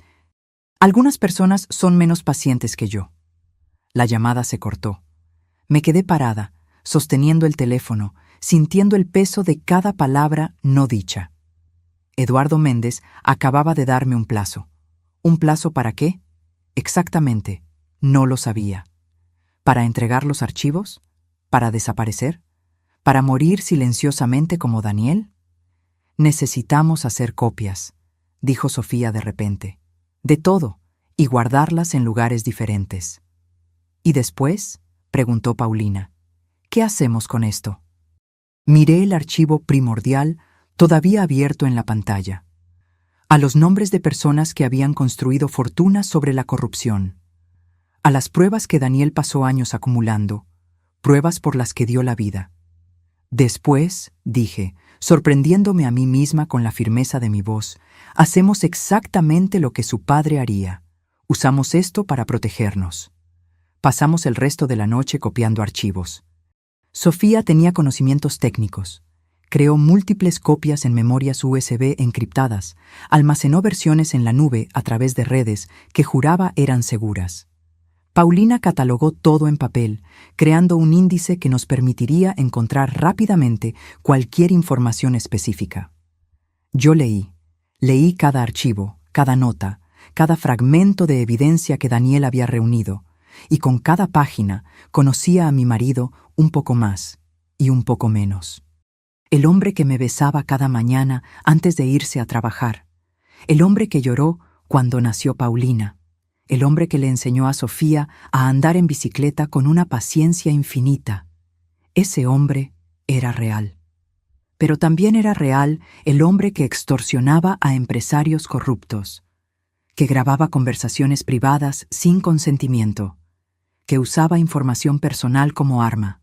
Speaker 1: Algunas personas son menos pacientes que yo. La llamada se cortó. Me quedé parada, sosteniendo el teléfono, sintiendo el peso de cada palabra no dicha. Eduardo Méndez acababa de darme un plazo. ¿Un plazo para qué? Exactamente, no lo sabía. ¿Para entregar los archivos? ¿Para desaparecer? ¿Para morir silenciosamente como Daniel? Necesitamos hacer copias, dijo Sofía de repente. De todo, y guardarlas en lugares diferentes. ¿Y después? Preguntó Paulina. ¿Qué hacemos con esto? Miré el archivo primordial todavía abierto en la pantalla. A los nombres de personas que habían construido fortunas sobre la corrupción. A las pruebas que Daniel pasó años acumulando, pruebas por las que dio la vida. Después, dije, sorprendiéndome a mí misma con la firmeza de mi voz, hacemos exactamente lo que su padre haría. Usamos esto para protegernos. Pasamos el resto de la noche copiando archivos. Sofía tenía conocimientos técnicos. Creó múltiples copias en memorias USB encriptadas, almacenó versiones en la nube a través de redes que juraba eran seguras. Paulina catalogó todo en papel, creando un índice que nos permitiría encontrar rápidamente cualquier información específica. Yo leí cada archivo, cada nota, cada fragmento de evidencia que Daniel había reunido, y con cada página conocía a mi marido un poco más y un poco menos. El hombre que me besaba cada mañana antes de irse a trabajar. El hombre que lloró cuando nació Paulina. El hombre que le enseñó a Sofía a andar en bicicleta con una paciencia infinita. Ese hombre era real. Pero también era real el hombre que extorsionaba a empresarios corruptos, que grababa conversaciones privadas sin consentimiento, que usaba información personal como arma,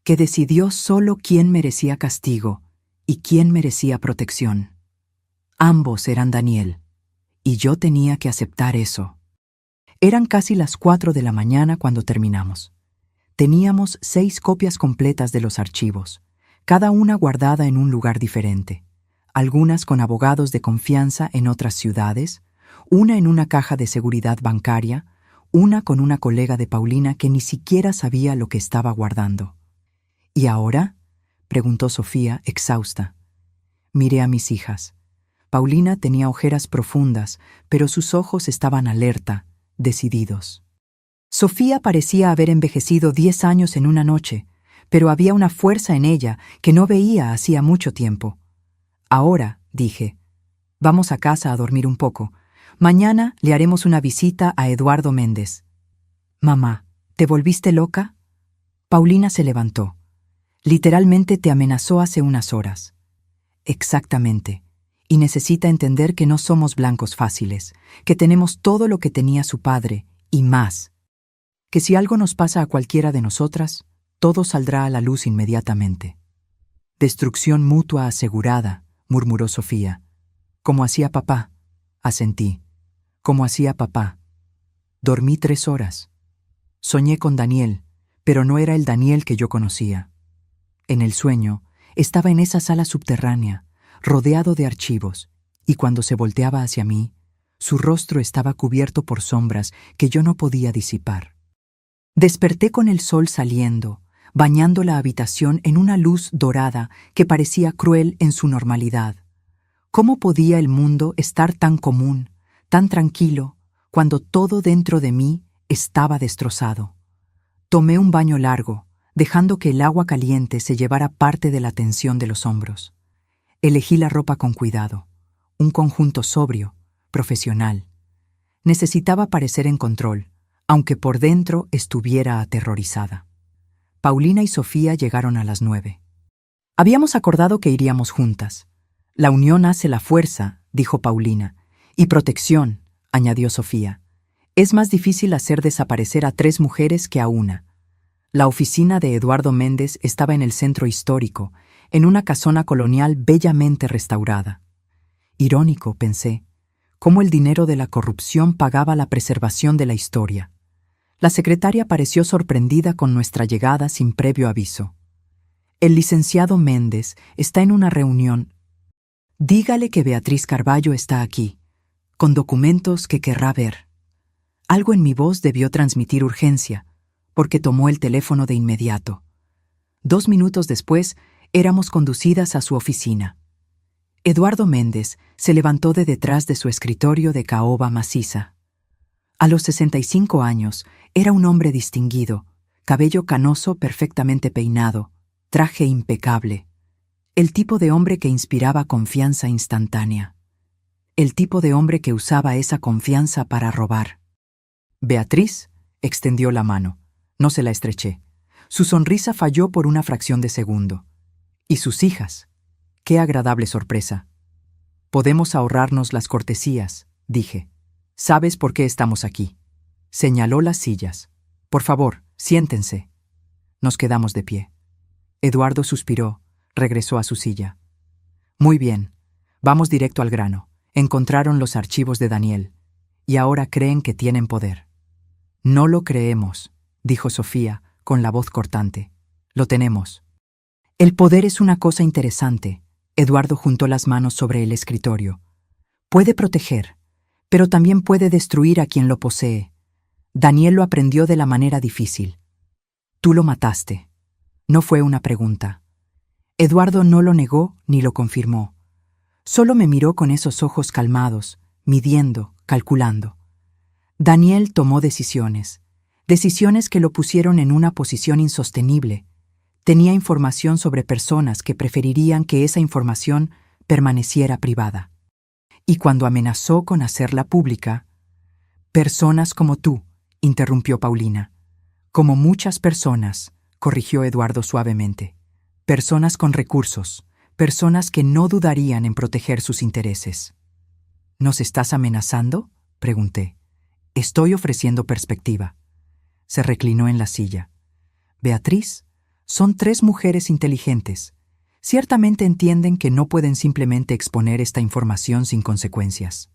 Speaker 1: que decidió solo quién merecía castigo y quién merecía protección. Ambos eran Daniel, y yo tenía que aceptar eso. Eran casi las 4 de la mañana cuando terminamos. Teníamos 6 copias completas de los archivos, cada una guardada en un lugar diferente, algunas con abogados de confianza en otras ciudades, una en una caja de seguridad bancaria, una con una colega de Paulina que ni siquiera sabía lo que estaba guardando. ¿Y ahora?, preguntó Sofía, exhausta. Miré a mis hijas. Paulina tenía ojeras profundas, pero sus ojos estaban alerta, decididos. Sofía parecía haber envejecido 10 años en una noche, pero había una fuerza en ella que no veía hacía mucho tiempo. Ahora, dije, vamos a casa a dormir un poco. Mañana le haremos una visita a Eduardo Méndez. Mamá, ¿te volviste loca? Paulina se levantó. Literalmente te amenazó hace unas horas. Exactamente. Y necesita entender que no somos blancos fáciles, que tenemos todo lo que tenía su padre, y más. que si algo nos pasa a cualquiera de nosotras, todo saldrá a la luz inmediatamente. Destrucción mutua asegurada, murmuró Sofía. Como hacía papá, asentí. Como hacía papá. Dormí 3 horas. Soñé con Daniel, pero no era el Daniel que yo conocía. En el sueño, estaba en esa sala subterránea, rodeado de archivos, y cuando se volteaba hacia mí, su rostro estaba cubierto por sombras que yo no podía disipar. Desperté con el sol saliendo, bañando la habitación en una luz dorada que parecía cruel en su normalidad. ¿Cómo podía el mundo estar tan común, tan tranquilo, cuando todo dentro de mí estaba destrozado? Tomé un baño largo, dejando que el agua caliente se llevara parte de la tensión de los hombros. Elegí la ropa con cuidado, un conjunto sobrio, profesional. Necesitaba parecer en control, aunque por dentro estuviera aterrorizada. Paulina y Sofía llegaron a las 9. Habíamos acordado que iríamos juntas. La unión hace la fuerza, dijo Paulina. Y protección, añadió Sofía. Es más difícil hacer desaparecer a 3 mujeres que a una. La oficina de Eduardo Méndez estaba en el centro histórico, en una casona colonial bellamente restaurada. Irónico, pensé, cómo el dinero de la corrupción pagaba la preservación de la historia. La secretaria pareció sorprendida con nuestra llegada sin previo aviso. El licenciado Méndez está en una reunión. Dígale que Beatriz Carballo está aquí, con documentos que querrá ver. Algo en mi voz debió transmitir urgencia, porque tomó el teléfono de inmediato. 2 minutos después, éramos conducidas a su oficina. Eduardo Méndez se levantó de detrás de su escritorio de caoba maciza. A los 65 años, era un hombre distinguido, cabello canoso perfectamente peinado, traje impecable. El tipo de hombre que inspiraba confianza instantánea. El tipo de hombre que usaba esa confianza para robar. Beatriz extendió la mano. No se la estreché. Su sonrisa falló por una fracción de segundo. ¿Y sus hijas? ¡Qué agradable sorpresa! Podemos ahorrarnos las cortesías, dije. ¿Sabes por qué estamos aquí? Señaló las sillas. Por favor, siéntense. Nos quedamos de pie. Eduardo suspiró, regresó a su silla. Muy bien, vamos directo al grano. Encontraron los archivos de Daniel, y ahora creen que tienen poder. No lo creemos, dijo Sofía, con la voz cortante. Lo tenemos. El poder es una cosa interesante. Eduardo juntó las manos sobre el escritorio. Puede proteger, pero también puede destruir a quien lo posee. Daniel lo aprendió de la manera difícil. Tú lo mataste. No fue una pregunta. Eduardo no lo negó ni lo confirmó. Solo me miró con esos ojos calmados, midiendo, calculando. Daniel tomó decisiones que lo pusieron en una posición insostenible. Tenía información sobre personas que preferirían que esa información permaneciera privada. Y cuando amenazó con hacerla pública, personas como tú, interrumpió Paulina. Como muchas personas, corrigió Eduardo suavemente. Personas con recursos, personas que no dudarían en proteger sus intereses. ¿Nos estás amenazando?, pregunté. Estoy ofreciendo perspectiva. Se reclinó en la silla. Beatriz, son 3 mujeres inteligentes. Ciertamente entienden que no pueden simplemente exponer esta información sin consecuencias.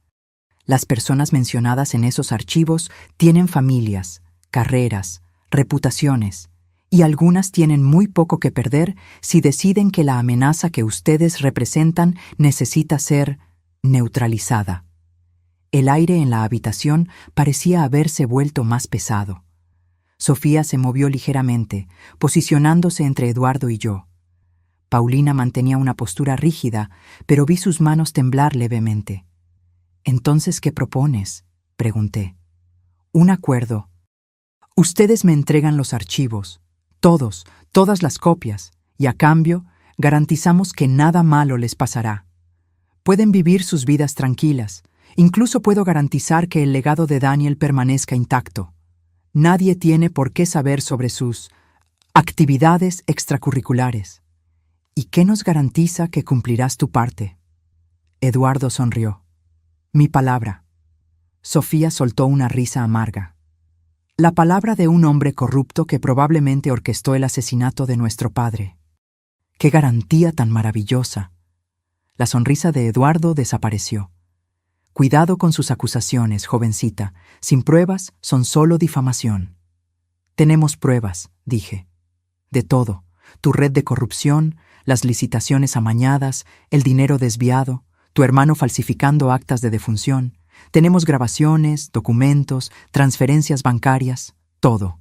Speaker 1: Las personas mencionadas en esos archivos tienen familias, carreras, reputaciones, y algunas tienen muy poco que perder si deciden que la amenaza que ustedes representan necesita ser neutralizada. El aire en la habitación parecía haberse vuelto más pesado. Sofía se movió ligeramente, posicionándose entre Eduardo y yo. Paulina mantenía una postura rígida, pero vi sus manos temblar levemente. «¿Entonces qué propones?», pregunté. «Un acuerdo. Ustedes me entregan los archivos, todas las copias, y a cambio garantizamos que nada malo les pasará. Pueden vivir sus vidas tranquilas. Incluso puedo garantizar que el legado de Daniel permanezca intacto. Nadie tiene por qué saber sobre sus actividades extracurriculares. ¿Y qué nos garantiza que cumplirás tu parte?». Eduardo sonrió. «Mi palabra». Sofía soltó una risa amarga. La palabra de un hombre corrupto que probablemente orquestó el asesinato de nuestro padre. ¡Qué garantía tan maravillosa! La sonrisa de Eduardo desapareció. Cuidado con sus acusaciones, jovencita. Sin pruebas, son solo difamación. Tenemos pruebas, dije. De todo. Tu red de corrupción, las licitaciones amañadas, el dinero desviado, tu hermano falsificando actas de defunción. Tenemos grabaciones, documentos, transferencias bancarias, todo.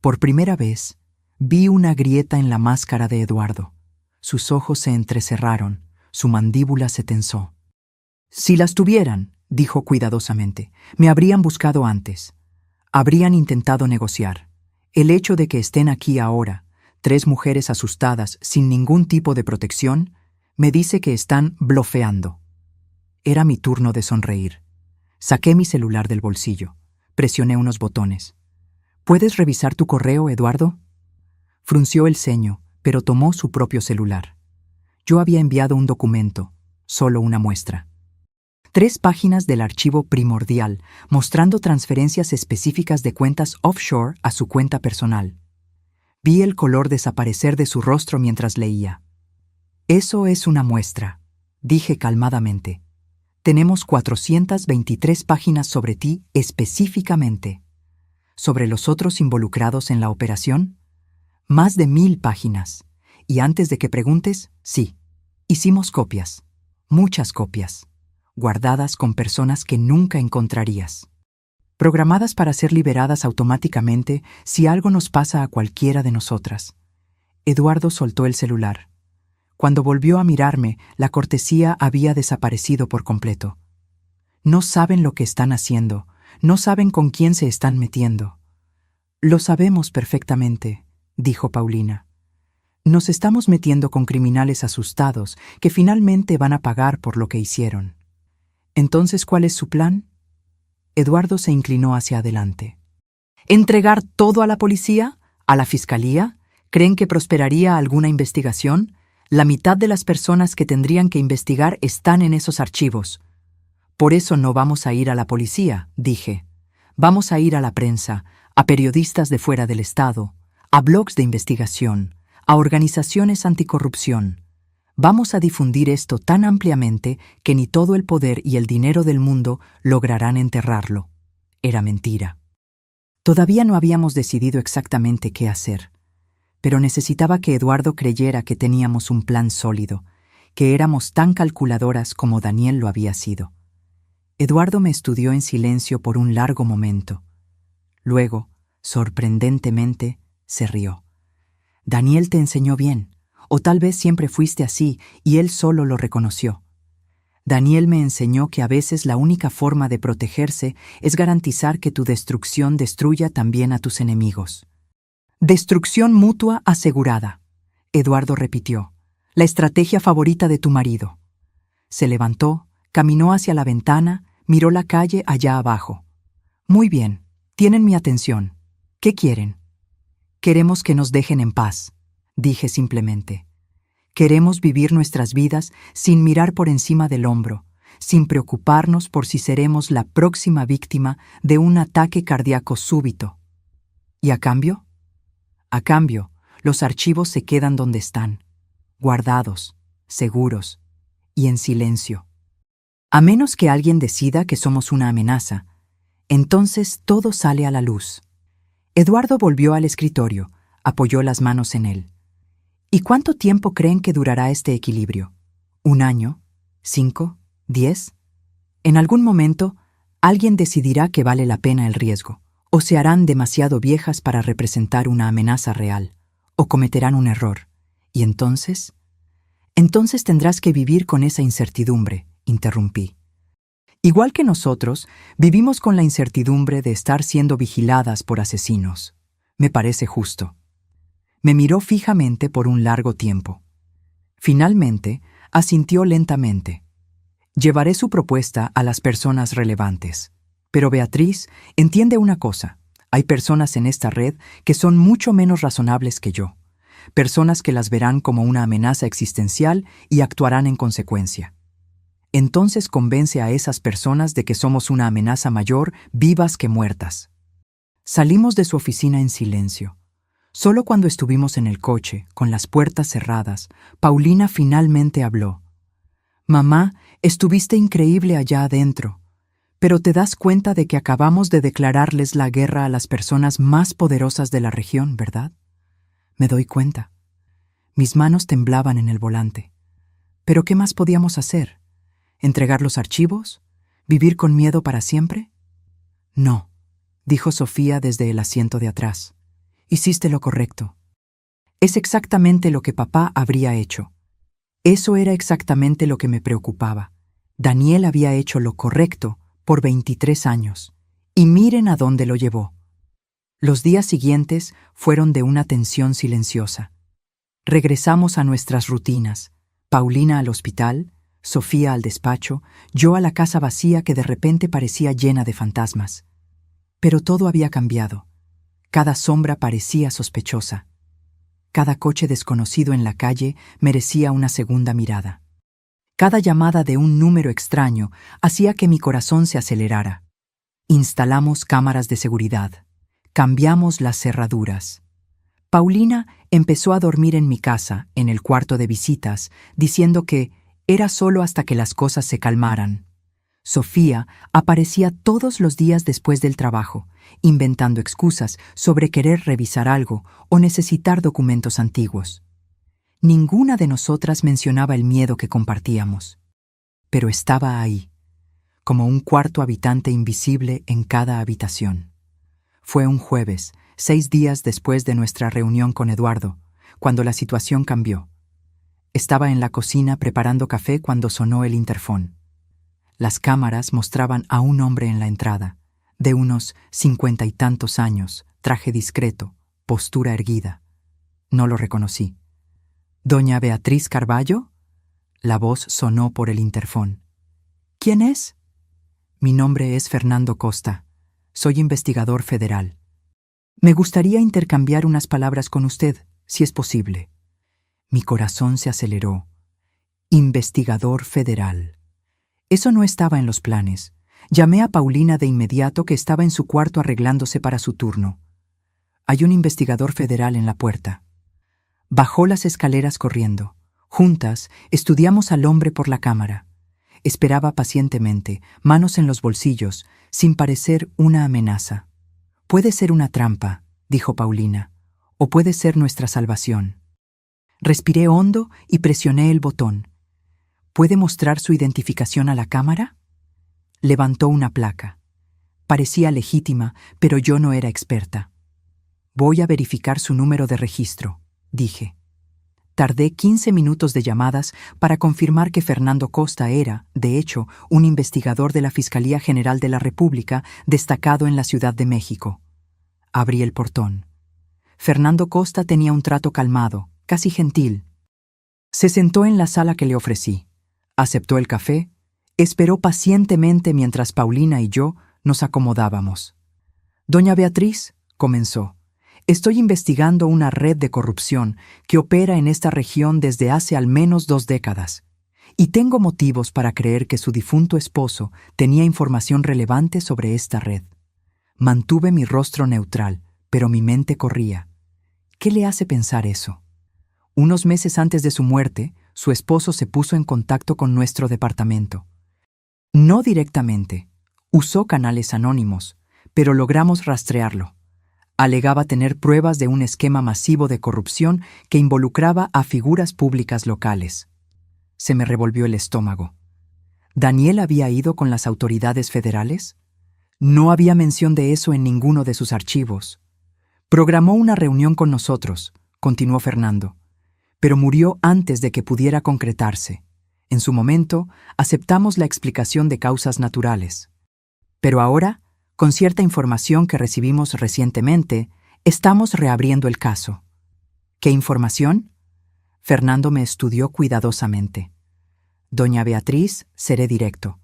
Speaker 1: Por primera vez, vi una grieta en la máscara de Eduardo. Sus ojos se entrecerraron, su mandíbula se tensó. Si las tuvieran, dijo cuidadosamente, me habrían buscado antes. Habrían intentado negociar. El hecho de que estén aquí ahora, 3 mujeres asustadas, sin ningún tipo de protección, me dice que están blofeando. Era mi turno de sonreír. Saqué mi celular del bolsillo. Presioné unos botones. ¿Puedes revisar tu correo, Eduardo? Frunció el ceño, pero tomó su propio celular. Yo había enviado un documento, solo una muestra. 3 páginas del archivo primordial, mostrando transferencias específicas de cuentas offshore a su cuenta personal. Vi el color desaparecer de su rostro mientras leía. Eso es una muestra, dije calmadamente. Tenemos 423 páginas sobre ti específicamente. ¿Sobre los otros involucrados en la operación? Más de 1000 páginas. Y antes de que preguntes, sí, hicimos copias. Muchas copias. Guardadas con personas que nunca encontrarías. Programadas para ser liberadas automáticamente si algo nos pasa a cualquiera de nosotras. Eduardo soltó el celular. Cuando volvió a mirarme, la cortesía había desaparecido por completo. No saben lo que están haciendo, no saben con quién se están metiendo. Lo sabemos perfectamente, dijo Paulina. Nos estamos metiendo con criminales asustados que finalmente van a pagar por lo que hicieron. Entonces, ¿cuál es su plan? Eduardo se inclinó hacia adelante. ¿Entregar todo a la policía? ¿A la fiscalía? ¿Creen que prosperaría alguna investigación? La mitad de las personas que tendrían que investigar están en esos archivos. Por eso no vamos a ir a la policía, dije. Vamos a ir a la prensa, a periodistas de fuera del Estado, a blogs de investigación, a organizaciones anticorrupción. Vamos a difundir esto tan ampliamente que ni todo el poder y el dinero del mundo lograrán enterrarlo. Era mentira. Todavía no habíamos decidido exactamente qué hacer, pero necesitaba que Eduardo creyera que teníamos un plan sólido, que éramos tan calculadoras como Daniel lo había sido. Eduardo me estudió en silencio por un largo momento. Luego, sorprendentemente, se rió. Daniel te enseñó bien. O tal vez siempre fuiste así y él solo lo reconoció. Daniel me enseñó que a veces la única forma de protegerse es garantizar que tu destrucción destruya también a tus enemigos. Destrucción mutua asegurada, Eduardo repitió, la estrategia favorita de tu marido. Se levantó, caminó hacia la ventana, miró la calle allá abajo. Muy bien, tienen mi atención. ¿Qué quieren? Queremos que nos dejen en paz. Dije simplemente. Queremos vivir nuestras vidas sin mirar por encima del hombro, sin preocuparnos por si seremos la próxima víctima de un ataque cardíaco súbito. ¿Y a cambio? A cambio, los archivos se quedan donde están, guardados, seguros y en silencio. A menos que alguien decida que somos una amenaza, entonces todo sale a la luz. Eduardo volvió al escritorio, apoyó las manos en él. ¿Y cuánto tiempo creen que durará este equilibrio? ¿1 año? ¿5? ¿10? En algún momento, alguien decidirá que vale la pena el riesgo, o se harán demasiado viejas para representar una amenaza real, o cometerán un error. ¿Y entonces? Entonces tendrás que vivir con esa incertidumbre, interrumpí. Igual que nosotros, vivimos con la incertidumbre de estar siendo vigiladas por asesinos. Me parece justo. Me miró fijamente por un largo tiempo. Finalmente, asintió lentamente. Llevaré su propuesta a las personas relevantes. Pero Beatriz, entiende una cosa. Hay personas en esta red que son mucho menos razonables que yo. Personas que las verán como una amenaza existencial y actuarán en consecuencia. Entonces convence a esas personas de que somos una amenaza mayor, vivas que muertas. Salimos de su oficina en silencio. Solo cuando estuvimos en el coche, con las puertas cerradas, Paulina finalmente habló. «Mamá, estuviste increíble allá adentro, pero te das cuenta de que acabamos de declararles la guerra a las personas más poderosas de la región, ¿verdad?» Me doy cuenta. Mis manos temblaban en el volante. ¿Pero qué más podíamos hacer? ¿Entregar los archivos? ¿Vivir con miedo para siempre? No, dijo Sofía desde el asiento de atrás. Hiciste lo correcto. Es exactamente lo que papá habría hecho. Eso era exactamente lo que me preocupaba. Daniel había hecho lo correcto por 23 años. Y miren a dónde lo llevó. Los días siguientes fueron de una tensión silenciosa. Regresamos a nuestras rutinas. Paulina al hospital, Sofía al despacho, yo a la casa vacía que de repente parecía llena de fantasmas. Pero todo había cambiado. Cada sombra parecía sospechosa. Cada coche desconocido en la calle merecía una segunda mirada. Cada llamada de un número extraño hacía que mi corazón se acelerara. Instalamos cámaras de seguridad. Cambiamos las cerraduras. Paulina empezó a dormir en mi casa, en el cuarto de visitas, diciendo que era solo hasta que las cosas se calmaran. Sofía aparecía todos los días después del trabajo, inventando excusas sobre querer revisar algo o necesitar documentos antiguos. Ninguna de nosotras mencionaba el miedo que compartíamos, pero estaba ahí, como un cuarto habitante invisible en cada habitación. Fue un jueves, 6 días después de nuestra reunión con Eduardo, cuando la situación cambió. Estaba en la cocina preparando café cuando sonó el interfón. Las cámaras mostraban a un hombre en la entrada, de unos 50 y tantos años, traje discreto, postura erguida. No lo reconocí. «¿Doña Beatriz Carballo?» La voz sonó por el interfón. «¿Quién es?» «Mi nombre es Fernando Costa. Soy investigador federal. Me gustaría intercambiar unas palabras con usted, si es posible». Mi corazón se aceleró. Investigador federal. Eso no estaba en los planes. Llamé a Paulina de inmediato, que estaba en su cuarto arreglándose para su turno. «Hay un investigador federal en la puerta». Bajó las escaleras corriendo. Juntas estudiamos al hombre por la cámara. Esperaba pacientemente, manos en los bolsillos, sin parecer una amenaza. «Puede ser una trampa», dijo Paulina, «o puede ser nuestra salvación». Respiré hondo y presioné el botón. «¿Puede mostrar su identificación a la cámara?» Levantó una placa. Parecía legítima, pero yo no era experta. «Voy a verificar su número de registro», dije. Tardé 15 minutos de llamadas para confirmar que Fernando Costa era, de hecho, un investigador de la Fiscalía General de la República destacado en la Ciudad de México. Abrí el portón. Fernando Costa tenía un trato calmado, casi gentil. Se sentó en la sala que le ofrecí. Aceptó el café, esperó pacientemente mientras Paulina y yo nos acomodábamos. «Doña Beatriz», comenzó, «estoy investigando una red de corrupción que opera en esta región desde hace al menos 2 décadas, y tengo motivos para creer que su difunto esposo tenía información relevante sobre esta red». Mantuve mi rostro neutral, pero mi mente corría. ¿Qué le hace pensar eso? Unos meses antes de su muerte, su esposo se puso en contacto con nuestro departamento. No directamente. Usó canales anónimos, pero logramos rastrearlo. Alegaba tener pruebas de un esquema masivo de corrupción que involucraba a figuras públicas locales. Se me revolvió el estómago. ¿Daniel había ido con las autoridades federales? No había mención de eso en ninguno de sus archivos. Programó una reunión con nosotros, continuó Fernando, pero murió antes de que pudiera concretarse. En su momento, aceptamos la explicación de causas naturales. Pero ahora, con cierta información que recibimos recientemente, estamos reabriendo el caso. ¿Qué información? Fernando me estudió cuidadosamente. Doña Beatriz, seré directo.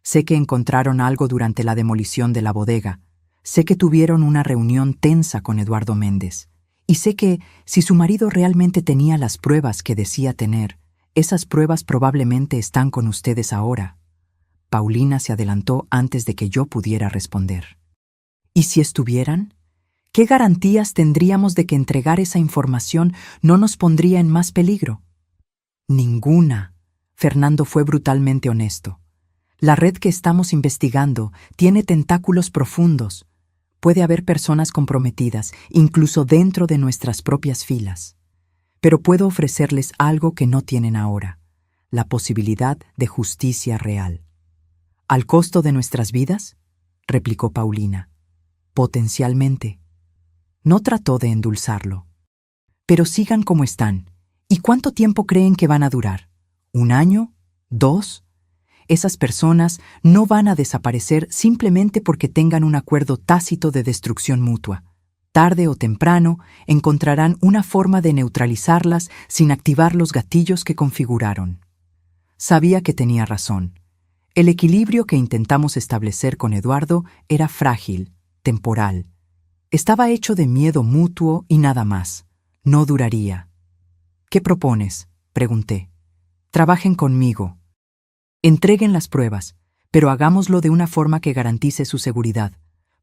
Speaker 1: Sé que encontraron algo durante la demolición de la bodega. Sé que tuvieron una reunión tensa con Eduardo Méndez. Y sé que, si su marido realmente tenía las pruebas que decía tener, esas pruebas probablemente están con ustedes ahora. Paulina se adelantó antes de que yo pudiera responder. ¿Y si estuvieran? ¿Qué garantías tendríamos de que entregar esa información no nos pondría en más peligro? Ninguna. Fernando fue brutalmente honesto. La red que estamos investigando tiene tentáculos profundos. Puede haber personas comprometidas, incluso dentro de nuestras propias filas. Pero puedo ofrecerles algo que no tienen ahora: la posibilidad de justicia real. ¿Al costo de nuestras vidas?, replicó Paulina. Potencialmente. No trató de endulzarlo. Pero sigan como están. ¿Y cuánto tiempo creen que van a durar? ¿1 año? ¿2? Esas personas no van a desaparecer simplemente porque tengan un acuerdo tácito de destrucción mutua. Tarde o temprano encontrarán una forma de neutralizarlas sin activar los gatillos que configuraron. Sabía que tenía razón. El equilibrio que intentamos establecer con Eduardo era frágil, temporal. Estaba hecho de miedo mutuo y nada más. No duraría. ¿Qué propones?, pregunté. Trabajen conmigo. Entreguen las pruebas, pero hagámoslo de una forma que garantice su seguridad.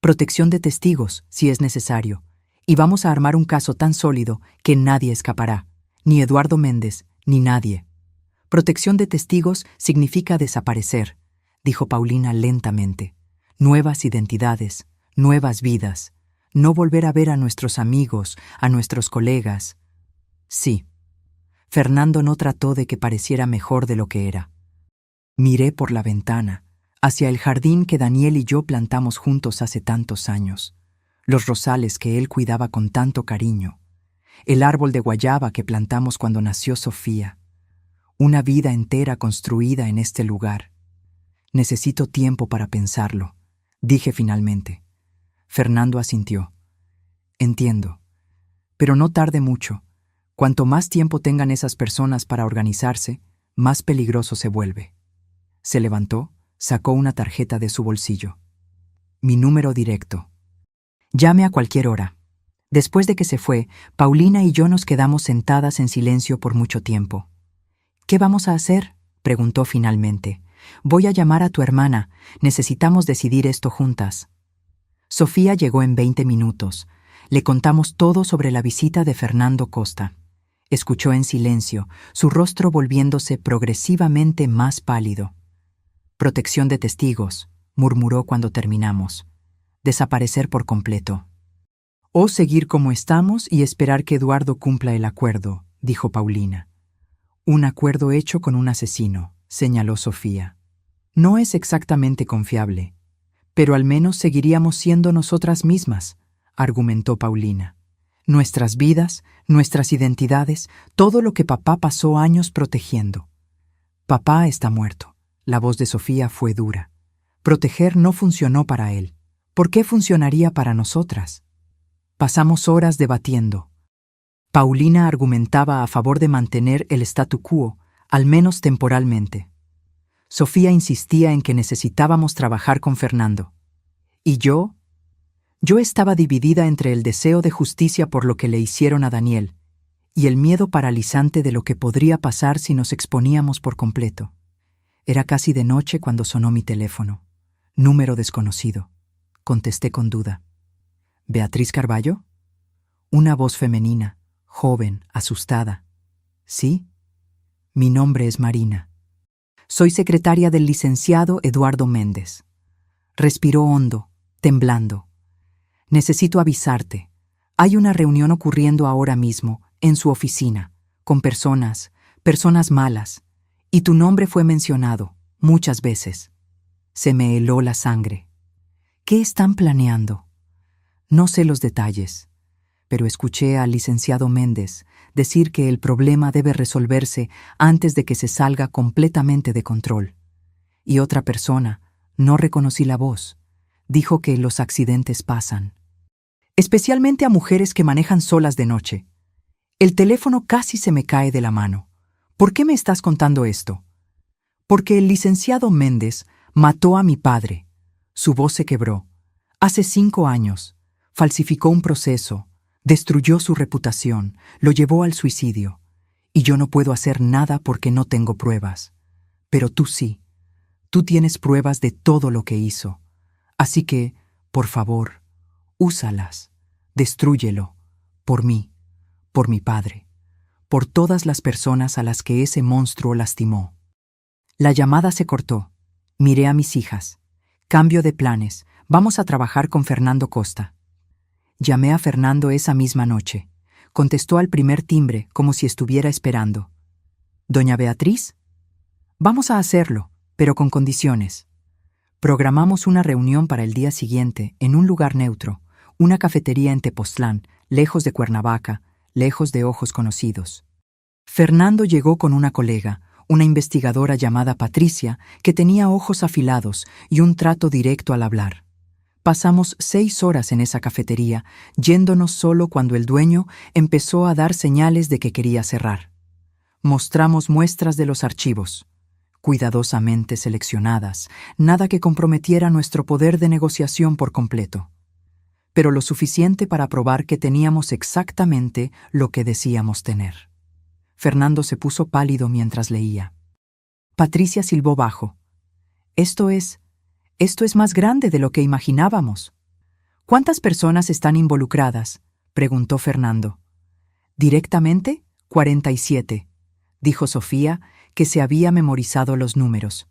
Speaker 1: Protección de testigos, si es necesario. Y vamos a armar un caso tan sólido que nadie escapará. Ni Eduardo Méndez, ni nadie. Protección de testigos significa desaparecer, dijo Paulina lentamente. Nuevas identidades, nuevas vidas. No volver a ver a nuestros amigos, a nuestros colegas. Sí. Fernando no trató de que pareciera mejor de lo que era. Miré por la ventana, hacia el jardín que Daniel y yo plantamos juntos hace tantos años, los rosales que él cuidaba con tanto cariño, el árbol de guayaba que plantamos cuando nació Sofía. Una vida entera construida en este lugar. Necesito tiempo para pensarlo, dije finalmente. Fernando asintió. Entiendo. Pero no tarde mucho. Cuanto más tiempo tengan esas personas para organizarse, más peligroso se vuelve. Se levantó, sacó una tarjeta de su bolsillo. Mi número directo. Llame a cualquier hora. Después de que se fue, Paulina y yo nos quedamos sentadas en silencio por mucho tiempo. ¿Qué vamos a hacer?, preguntó finalmente. Voy a llamar a tu hermana. Necesitamos decidir esto juntas. Sofía llegó en 20 minutos. Le contamos todo sobre la visita de Fernando Costa. Escuchó en silencio, su rostro volviéndose progresivamente más pálido. Protección de testigos, murmuró cuando terminamos. Desaparecer por completo. O seguir como estamos y esperar que Eduardo cumpla el acuerdo, dijo Paulina. Un acuerdo hecho con un asesino, señaló Sofía. No es exactamente confiable, pero al menos seguiríamos siendo nosotras mismas, argumentó Paulina. Nuestras vidas, nuestras identidades, todo lo que papá pasó años protegiendo. Papá está muerto. La voz de Sofía fue dura. Proteger no funcionó para él. ¿Por qué funcionaría para nosotras? Pasamos horas debatiendo. Paulina argumentaba a favor de mantener el statu quo, al menos temporalmente. Sofía insistía en que necesitábamos trabajar con Fernando. ¿Y yo? Yo estaba dividida entre el deseo de justicia por lo que le hicieron a Daniel y el miedo paralizante de lo que podría pasar si nos exponíamos por completo. Era casi de noche cuando sonó mi teléfono. Número desconocido. Contesté con duda. ¿Beatriz Carballo? Una voz femenina, joven, asustada. ¿Sí? Mi nombre es Marina. Soy secretaria del licenciado Eduardo Méndez. Respiró hondo, temblando. Necesito avisarte. Hay una reunión ocurriendo ahora mismo, en su oficina, con personas malas, y tu nombre fue mencionado, muchas veces. Se me heló la sangre. ¿Qué están planeando? No sé los detalles, pero escuché al licenciado Méndez decir que el problema debe resolverse antes de que se salga completamente de control. Y otra persona, no reconocí la voz, dijo que los accidentes pasan. Especialmente a mujeres que manejan solas de noche. El teléfono casi se me cae de la mano. ¿Por qué me estás contando esto? Porque el licenciado Méndez mató a mi padre. Su voz se quebró. Hace 5 años. Falsificó un proceso. Destruyó su reputación. Lo llevó al suicidio. Y yo no puedo hacer nada porque no tengo pruebas. Pero tú sí. Tú tienes pruebas de todo lo que hizo. Así que, por favor, úsalas. Destrúyelo, por mí, por mi padre, por todas las personas a las que ese monstruo lastimó. La llamada se cortó. Miré a mis hijas. Cambio de planes. Vamos a trabajar con Fernando Costa. Llamé a Fernando esa misma noche. Contestó al primer timbre, como si estuviera esperando. ¿Doña Beatriz? Vamos a hacerlo, pero con condiciones. Programamos una reunión para el día siguiente, en un lugar neutro, una cafetería en Tepoztlán, lejos de Cuernavaca, lejos de ojos conocidos. Fernando llegó con una colega, una investigadora llamada Patricia, que tenía ojos afilados y un trato directo al hablar. Pasamos 6 horas en esa cafetería, yéndonos solo cuando el dueño empezó a dar señales de que quería cerrar. Mostramos muestras de los archivos, cuidadosamente seleccionadas, nada que comprometiera nuestro poder de negociación por completo, pero lo suficiente para probar que teníamos exactamente lo que decíamos tener. Fernando se puso pálido mientras leía. Patricia silbó bajo. Esto es más grande de lo que imaginábamos. ¿Cuántas personas están involucradas?, preguntó Fernando. Directamente, 47, dijo Sofía, que se había memorizado los números.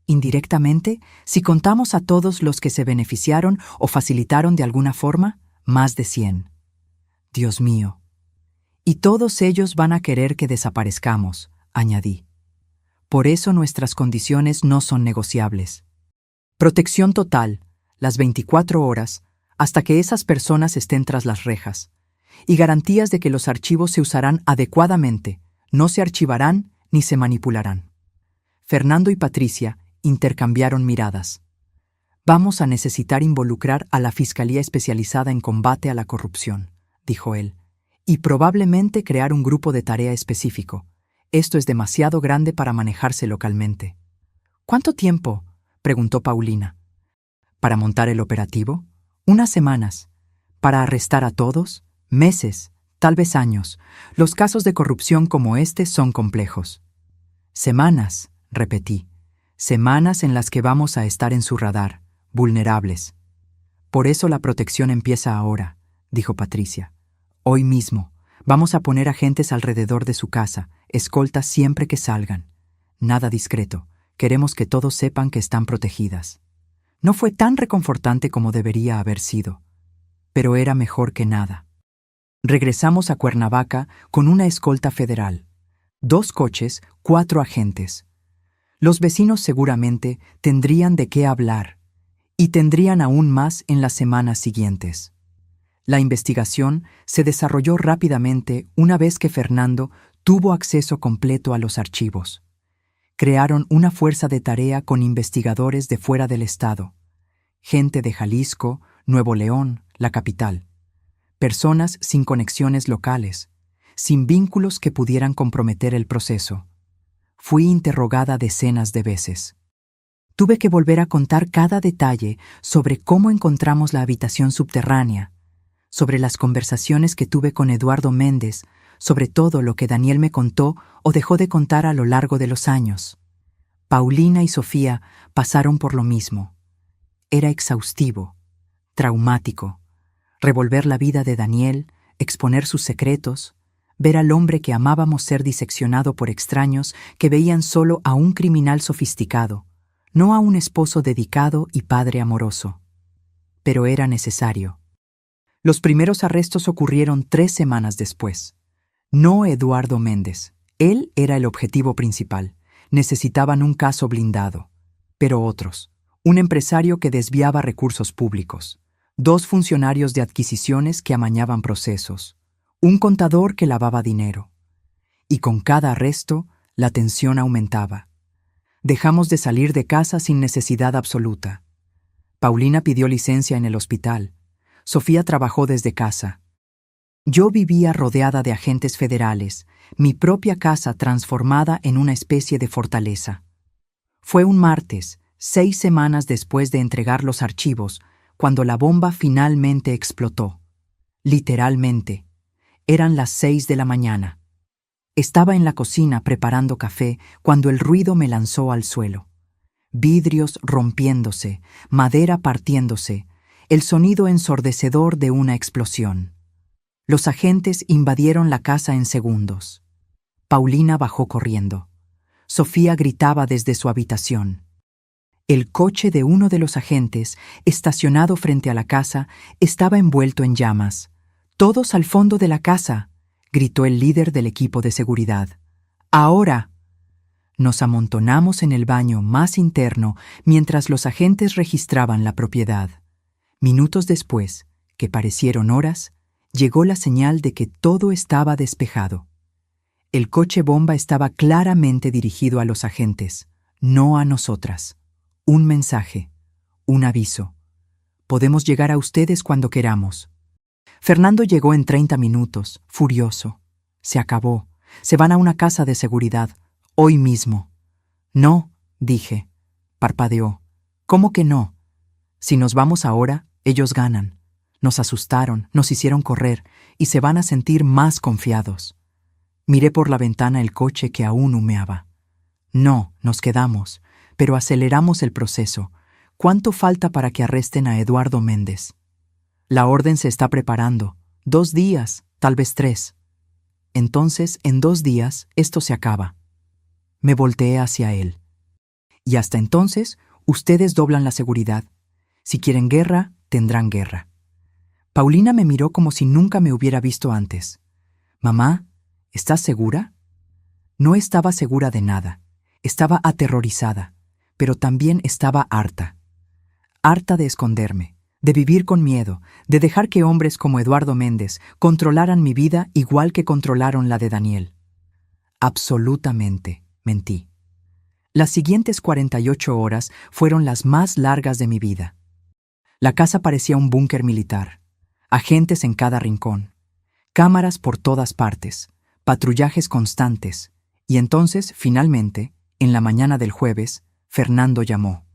Speaker 1: Indirectamente, si contamos a todos los que se beneficiaron o facilitaron de alguna forma, más de 100. Dios mío. Y todos ellos van a querer que desaparezcamos, añadí. Por eso nuestras condiciones no son negociables. Protección total, las 24 horas, hasta que esas personas estén tras las rejas. Y garantías de que los archivos se usarán adecuadamente, no se archivarán ni se manipularán. Fernando y Patricia intercambiaron miradas. Vamos a necesitar involucrar a la Fiscalía Especializada en Combate a la Corrupción, dijo él, y probablemente crear un grupo de tarea específico. Esto es demasiado grande para manejarse localmente. ¿Cuánto tiempo?, preguntó Paulina. ¿Para montar el operativo? Unas semanas. ¿Para arrestar a todos? Meses, tal vez años. Los casos de corrupción como este son complejos. Semanas, repetí. Semanas en las que vamos a estar en su radar, vulnerables. Por eso la protección empieza ahora, dijo Patricia. Hoy mismo. Vamos a poner agentes alrededor de su casa, escoltas siempre que salgan. Nada discreto. Queremos que todos sepan que están protegidas. No fue tan reconfortante como debería haber sido, pero era mejor que nada. Regresamos a Cuernavaca con una escolta federal. 2 coches, 4 agentes. Los vecinos seguramente tendrían de qué hablar, y tendrían aún más en las semanas siguientes. La investigación se desarrolló rápidamente una vez que Fernando tuvo acceso completo a los archivos. Crearon una fuerza de tarea con investigadores de fuera del estado, gente de Jalisco, Nuevo León, la capital, personas sin conexiones locales, sin vínculos que pudieran comprometer el proceso. Fui interrogada decenas de veces. Tuve que volver a contar cada detalle sobre cómo encontramos la habitación subterránea, sobre las conversaciones que tuve con Eduardo Méndez, sobre todo lo que Daniel me contó o dejó de contar a lo largo de los años. Paulina y Sofía pasaron por lo mismo. Era exhaustivo, traumático, revolver la vida de Daniel, exponer sus secretos, ver al hombre que amábamos ser diseccionado por extraños que veían solo a un criminal sofisticado, no a un esposo dedicado y padre amoroso. Pero era necesario. Los primeros arrestos ocurrieron 3 semanas después. No Eduardo Méndez. Él era el objetivo principal. Necesitaban un caso blindado. Pero otros. Un empresario que desviaba recursos públicos. 2 funcionarios de adquisiciones que amañaban procesos. Un contador que lavaba dinero. Y con cada arresto, la tensión aumentaba. Dejamos de salir de casa sin necesidad absoluta. Paulina pidió licencia en el hospital. Sofía trabajó desde casa. Yo vivía rodeada de agentes federales, mi propia casa transformada en una especie de fortaleza. Fue un martes, 6 semanas después de entregar los archivos, cuando la bomba finalmente explotó. Literalmente. Eran las 6 de la mañana. Estaba en la cocina preparando café cuando el ruido me lanzó al suelo. Vidrios rompiéndose, madera partiéndose, el sonido ensordecedor de una explosión. Los agentes invadieron la casa en segundos. Paulina bajó corriendo. Sofía gritaba desde su habitación. El coche de uno de los agentes, estacionado frente a la casa, estaba envuelto en llamas. «¡Todos al fondo de la casa!», gritó el líder del equipo de seguridad. «¡Ahora!». Nos amontonamos en el baño más interno mientras los agentes registraban la propiedad. Minutos después, que parecieron horas, llegó la señal de que todo estaba despejado. El coche bomba estaba claramente dirigido a los agentes, no a nosotras. Un mensaje, un aviso. Podemos llegar a ustedes cuando queramos. Fernando llegó en 30 minutos, furioso. Se acabó. Se van a una casa de seguridad, hoy mismo. No, dije. Parpadeó. ¿Cómo que no? Si nos vamos ahora, ellos ganan. Nos asustaron, nos hicieron correr y se van a sentir más confiados. Miré por la ventana el coche que aún humeaba. No, nos quedamos, pero aceleramos el proceso. ¿Cuánto falta para que arresten a Eduardo Méndez? La orden se está preparando. 2 días, tal vez 3. Entonces, en 2 días, esto se acaba. Me volteé hacia él. Y hasta entonces, ustedes doblan la seguridad. Si quieren guerra, tendrán guerra. Paulina me miró como si nunca me hubiera visto antes. «Mamá, ¿estás segura?» No estaba segura de nada. Estaba aterrorizada, pero también estaba harta. Harta de esconderme, de vivir con miedo, de dejar que hombres como Eduardo Méndez controlaran mi vida igual que controlaron la de Daniel. Absolutamente, mentí. Las siguientes 48 horas fueron las más largas de mi vida. La casa parecía un búnker militar. Agentes en cada rincón, cámaras por todas partes, patrullajes constantes, y entonces, finalmente, en la mañana del jueves, Fernando llamó.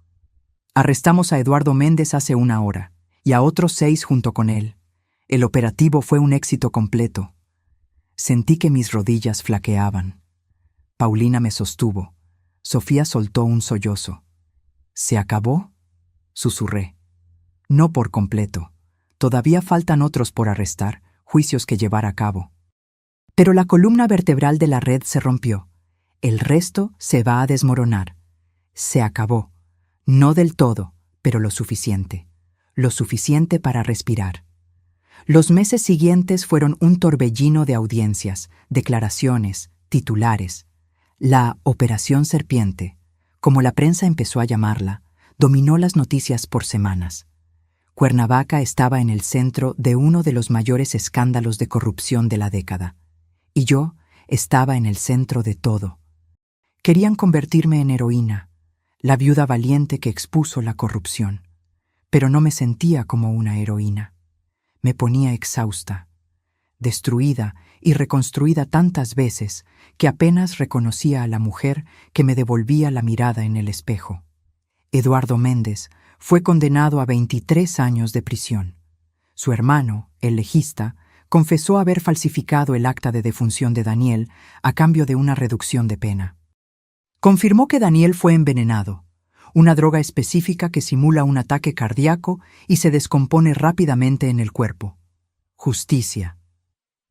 Speaker 1: Arrestamos a Eduardo Méndez hace 1 hora, y a otros 6 junto con él. El operativo fue un éxito completo. Sentí que mis rodillas flaqueaban. Paulina me sostuvo. Sofía soltó un sollozo. ¿Se acabó?, susurré. No por completo. Todavía faltan otros por arrestar, juicios que llevar a cabo. Pero la columna vertebral de la red se rompió. El resto se va a desmoronar. Se acabó. No del todo, pero lo suficiente. Lo suficiente para respirar. Los meses siguientes fueron un torbellino de audiencias, declaraciones, titulares. La Operación Serpiente, como la prensa empezó a llamarla, dominó las noticias por semanas. Cuernavaca estaba en el centro de uno de los mayores escándalos de corrupción de la década, y yo estaba en el centro de todo. Querían convertirme en heroína, la viuda valiente que expuso la corrupción, pero no me sentía como una heroína. Me ponía exhausta, destruida y reconstruida tantas veces que apenas reconocía a la mujer que me devolvía la mirada en el espejo. Eduardo Méndez fue condenado a 23 años de prisión. Su hermano, el legista, confesó haber falsificado el acta de defunción de Daniel a cambio de una reducción de pena. Confirmó que Daniel fue envenenado, una droga específica que simula un ataque cardíaco y se descompone rápidamente en el cuerpo. Justicia.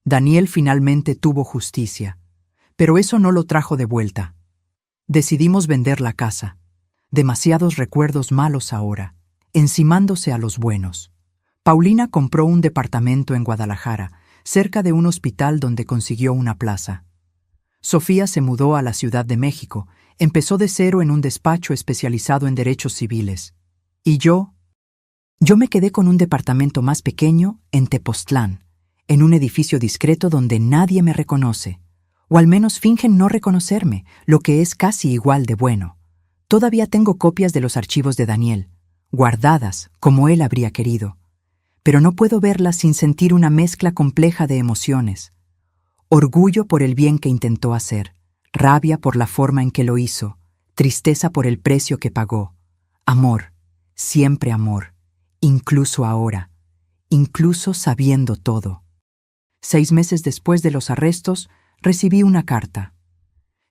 Speaker 1: Daniel finalmente tuvo justicia, pero eso no lo trajo de vuelta. Decidimos vender la casa. Demasiados recuerdos malos ahora, encimándose a los buenos. Paulina compró un departamento en Guadalajara, cerca de un hospital donde consiguió una plaza. Sofía se mudó a la Ciudad de México, empezó de cero en un despacho especializado en derechos civiles. Y yo me quedé con un departamento más pequeño en Tepoztlán, en un edificio discreto donde nadie me reconoce, o al menos fingen no reconocerme, lo que es casi igual de bueno. Todavía tengo copias de los archivos de Daniel, guardadas como él habría querido, pero no puedo verlas sin sentir una mezcla compleja de emociones. Orgullo por el bien que intentó hacer, rabia por la forma en que lo hizo, tristeza por el precio que pagó, amor, siempre amor, incluso ahora, incluso sabiendo todo. 6 meses después de los arrestos, recibí una carta,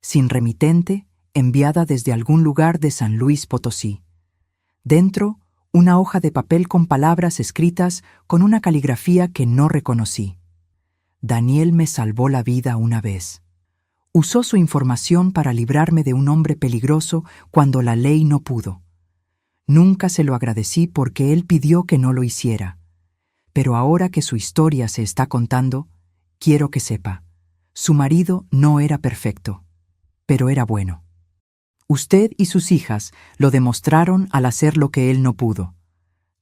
Speaker 1: sin remitente, enviada desde algún lugar de San Luis Potosí. Dentro, una hoja de papel con palabras escritas con una caligrafía que no reconocí. Daniel me salvó la vida una vez. Usó su información para librarme de un hombre peligroso cuando la ley no pudo. Nunca se lo agradecí porque él pidió que no lo hiciera. Pero ahora que su historia se está contando, quiero que sepa, su marido no era perfecto, pero era bueno. Usted y sus hijas lo demostraron al hacer lo que él no pudo,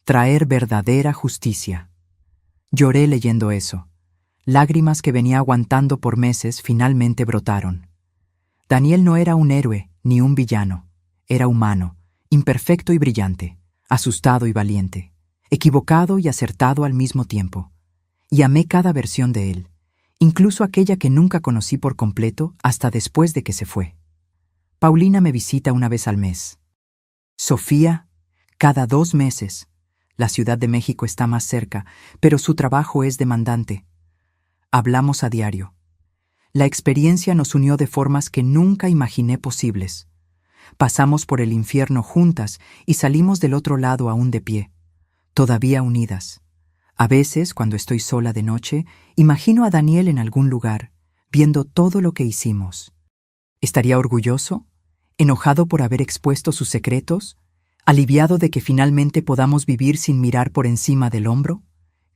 Speaker 1: traer verdadera justicia. Lloré leyendo eso. Lágrimas que venía aguantando por meses finalmente brotaron. Daniel no era un héroe ni un villano. Era humano, imperfecto y brillante, asustado y valiente, equivocado y acertado al mismo tiempo. Y amé cada versión de él, incluso aquella que nunca conocí por completo hasta después de que se fue. Paulina me visita una vez al mes. Sofía, cada 2 meses. La Ciudad de México está más cerca, pero su trabajo es demandante. Hablamos a diario. La experiencia nos unió de formas que nunca imaginé posibles. Pasamos por el infierno juntas y salimos del otro lado aún de pie, todavía unidas. A veces, cuando estoy sola de noche, imagino a Daniel en algún lugar, viendo todo lo que hicimos. ¿Estaría orgulloso? ¿Enojado por haber expuesto sus secretos? ¿Aliviado de que finalmente podamos vivir sin mirar por encima del hombro?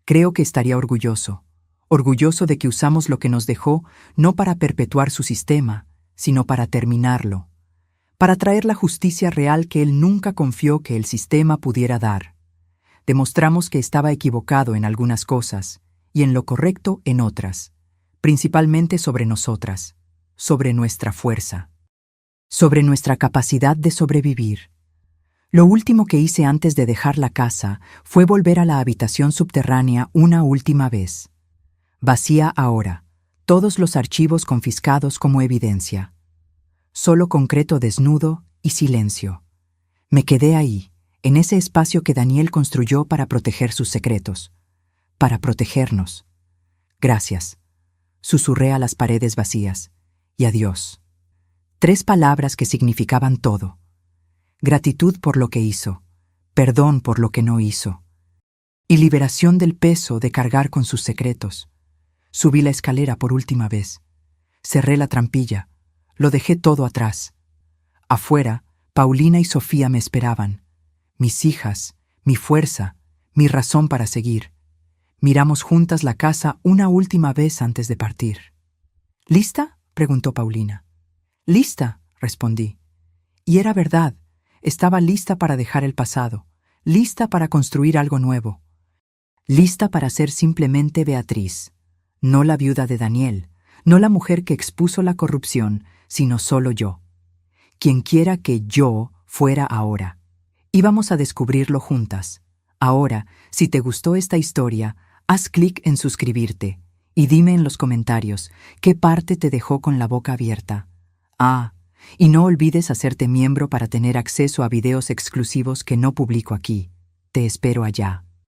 Speaker 1: Creo que estaría orgulloso. Orgulloso de que usamos lo que nos dejó no para perpetuar su sistema, sino para terminarlo, para traer la justicia real que él nunca confió que el sistema pudiera dar. Demostramos que estaba equivocado en algunas cosas y en lo correcto en otras, principalmente sobre nosotras, sobre nuestra fuerza, sobre nuestra capacidad de sobrevivir. Lo último que hice antes de dejar la casa fue volver a la habitación subterránea una última vez. Vacía ahora, todos los archivos confiscados como evidencia. Solo concreto desnudo y silencio. Me quedé ahí, en ese espacio que Daniel construyó para proteger sus secretos, para protegernos. Gracias, susurré a las paredes vacías, y adiós. 3 palabras que significaban todo. Gratitud por lo que hizo, perdón por lo que no hizo, y liberación del peso de cargar con sus secretos. Subí la escalera por última vez. Cerré la trampilla. Lo dejé todo atrás. Afuera, Paulina y Sofía me esperaban. Mis hijas, mi fuerza, mi razón para seguir. Miramos juntas la casa una última vez antes de partir. ¿Lista?, preguntó Paulina. «Lista», respondí. Y era verdad. Estaba lista para dejar el pasado, lista para construir algo nuevo. Lista para ser simplemente Beatriz. No la viuda de Daniel, no la mujer que expuso la corrupción, sino solo yo. Quien quiera que yo fuera ahora. Íbamos a descubrirlo juntas. Ahora, si te gustó esta historia, haz clic en suscribirte y dime en los comentarios qué parte te dejó con la boca abierta. Y no olvides hacerte miembro para tener acceso a videos exclusivos que no publico aquí. Te espero allá.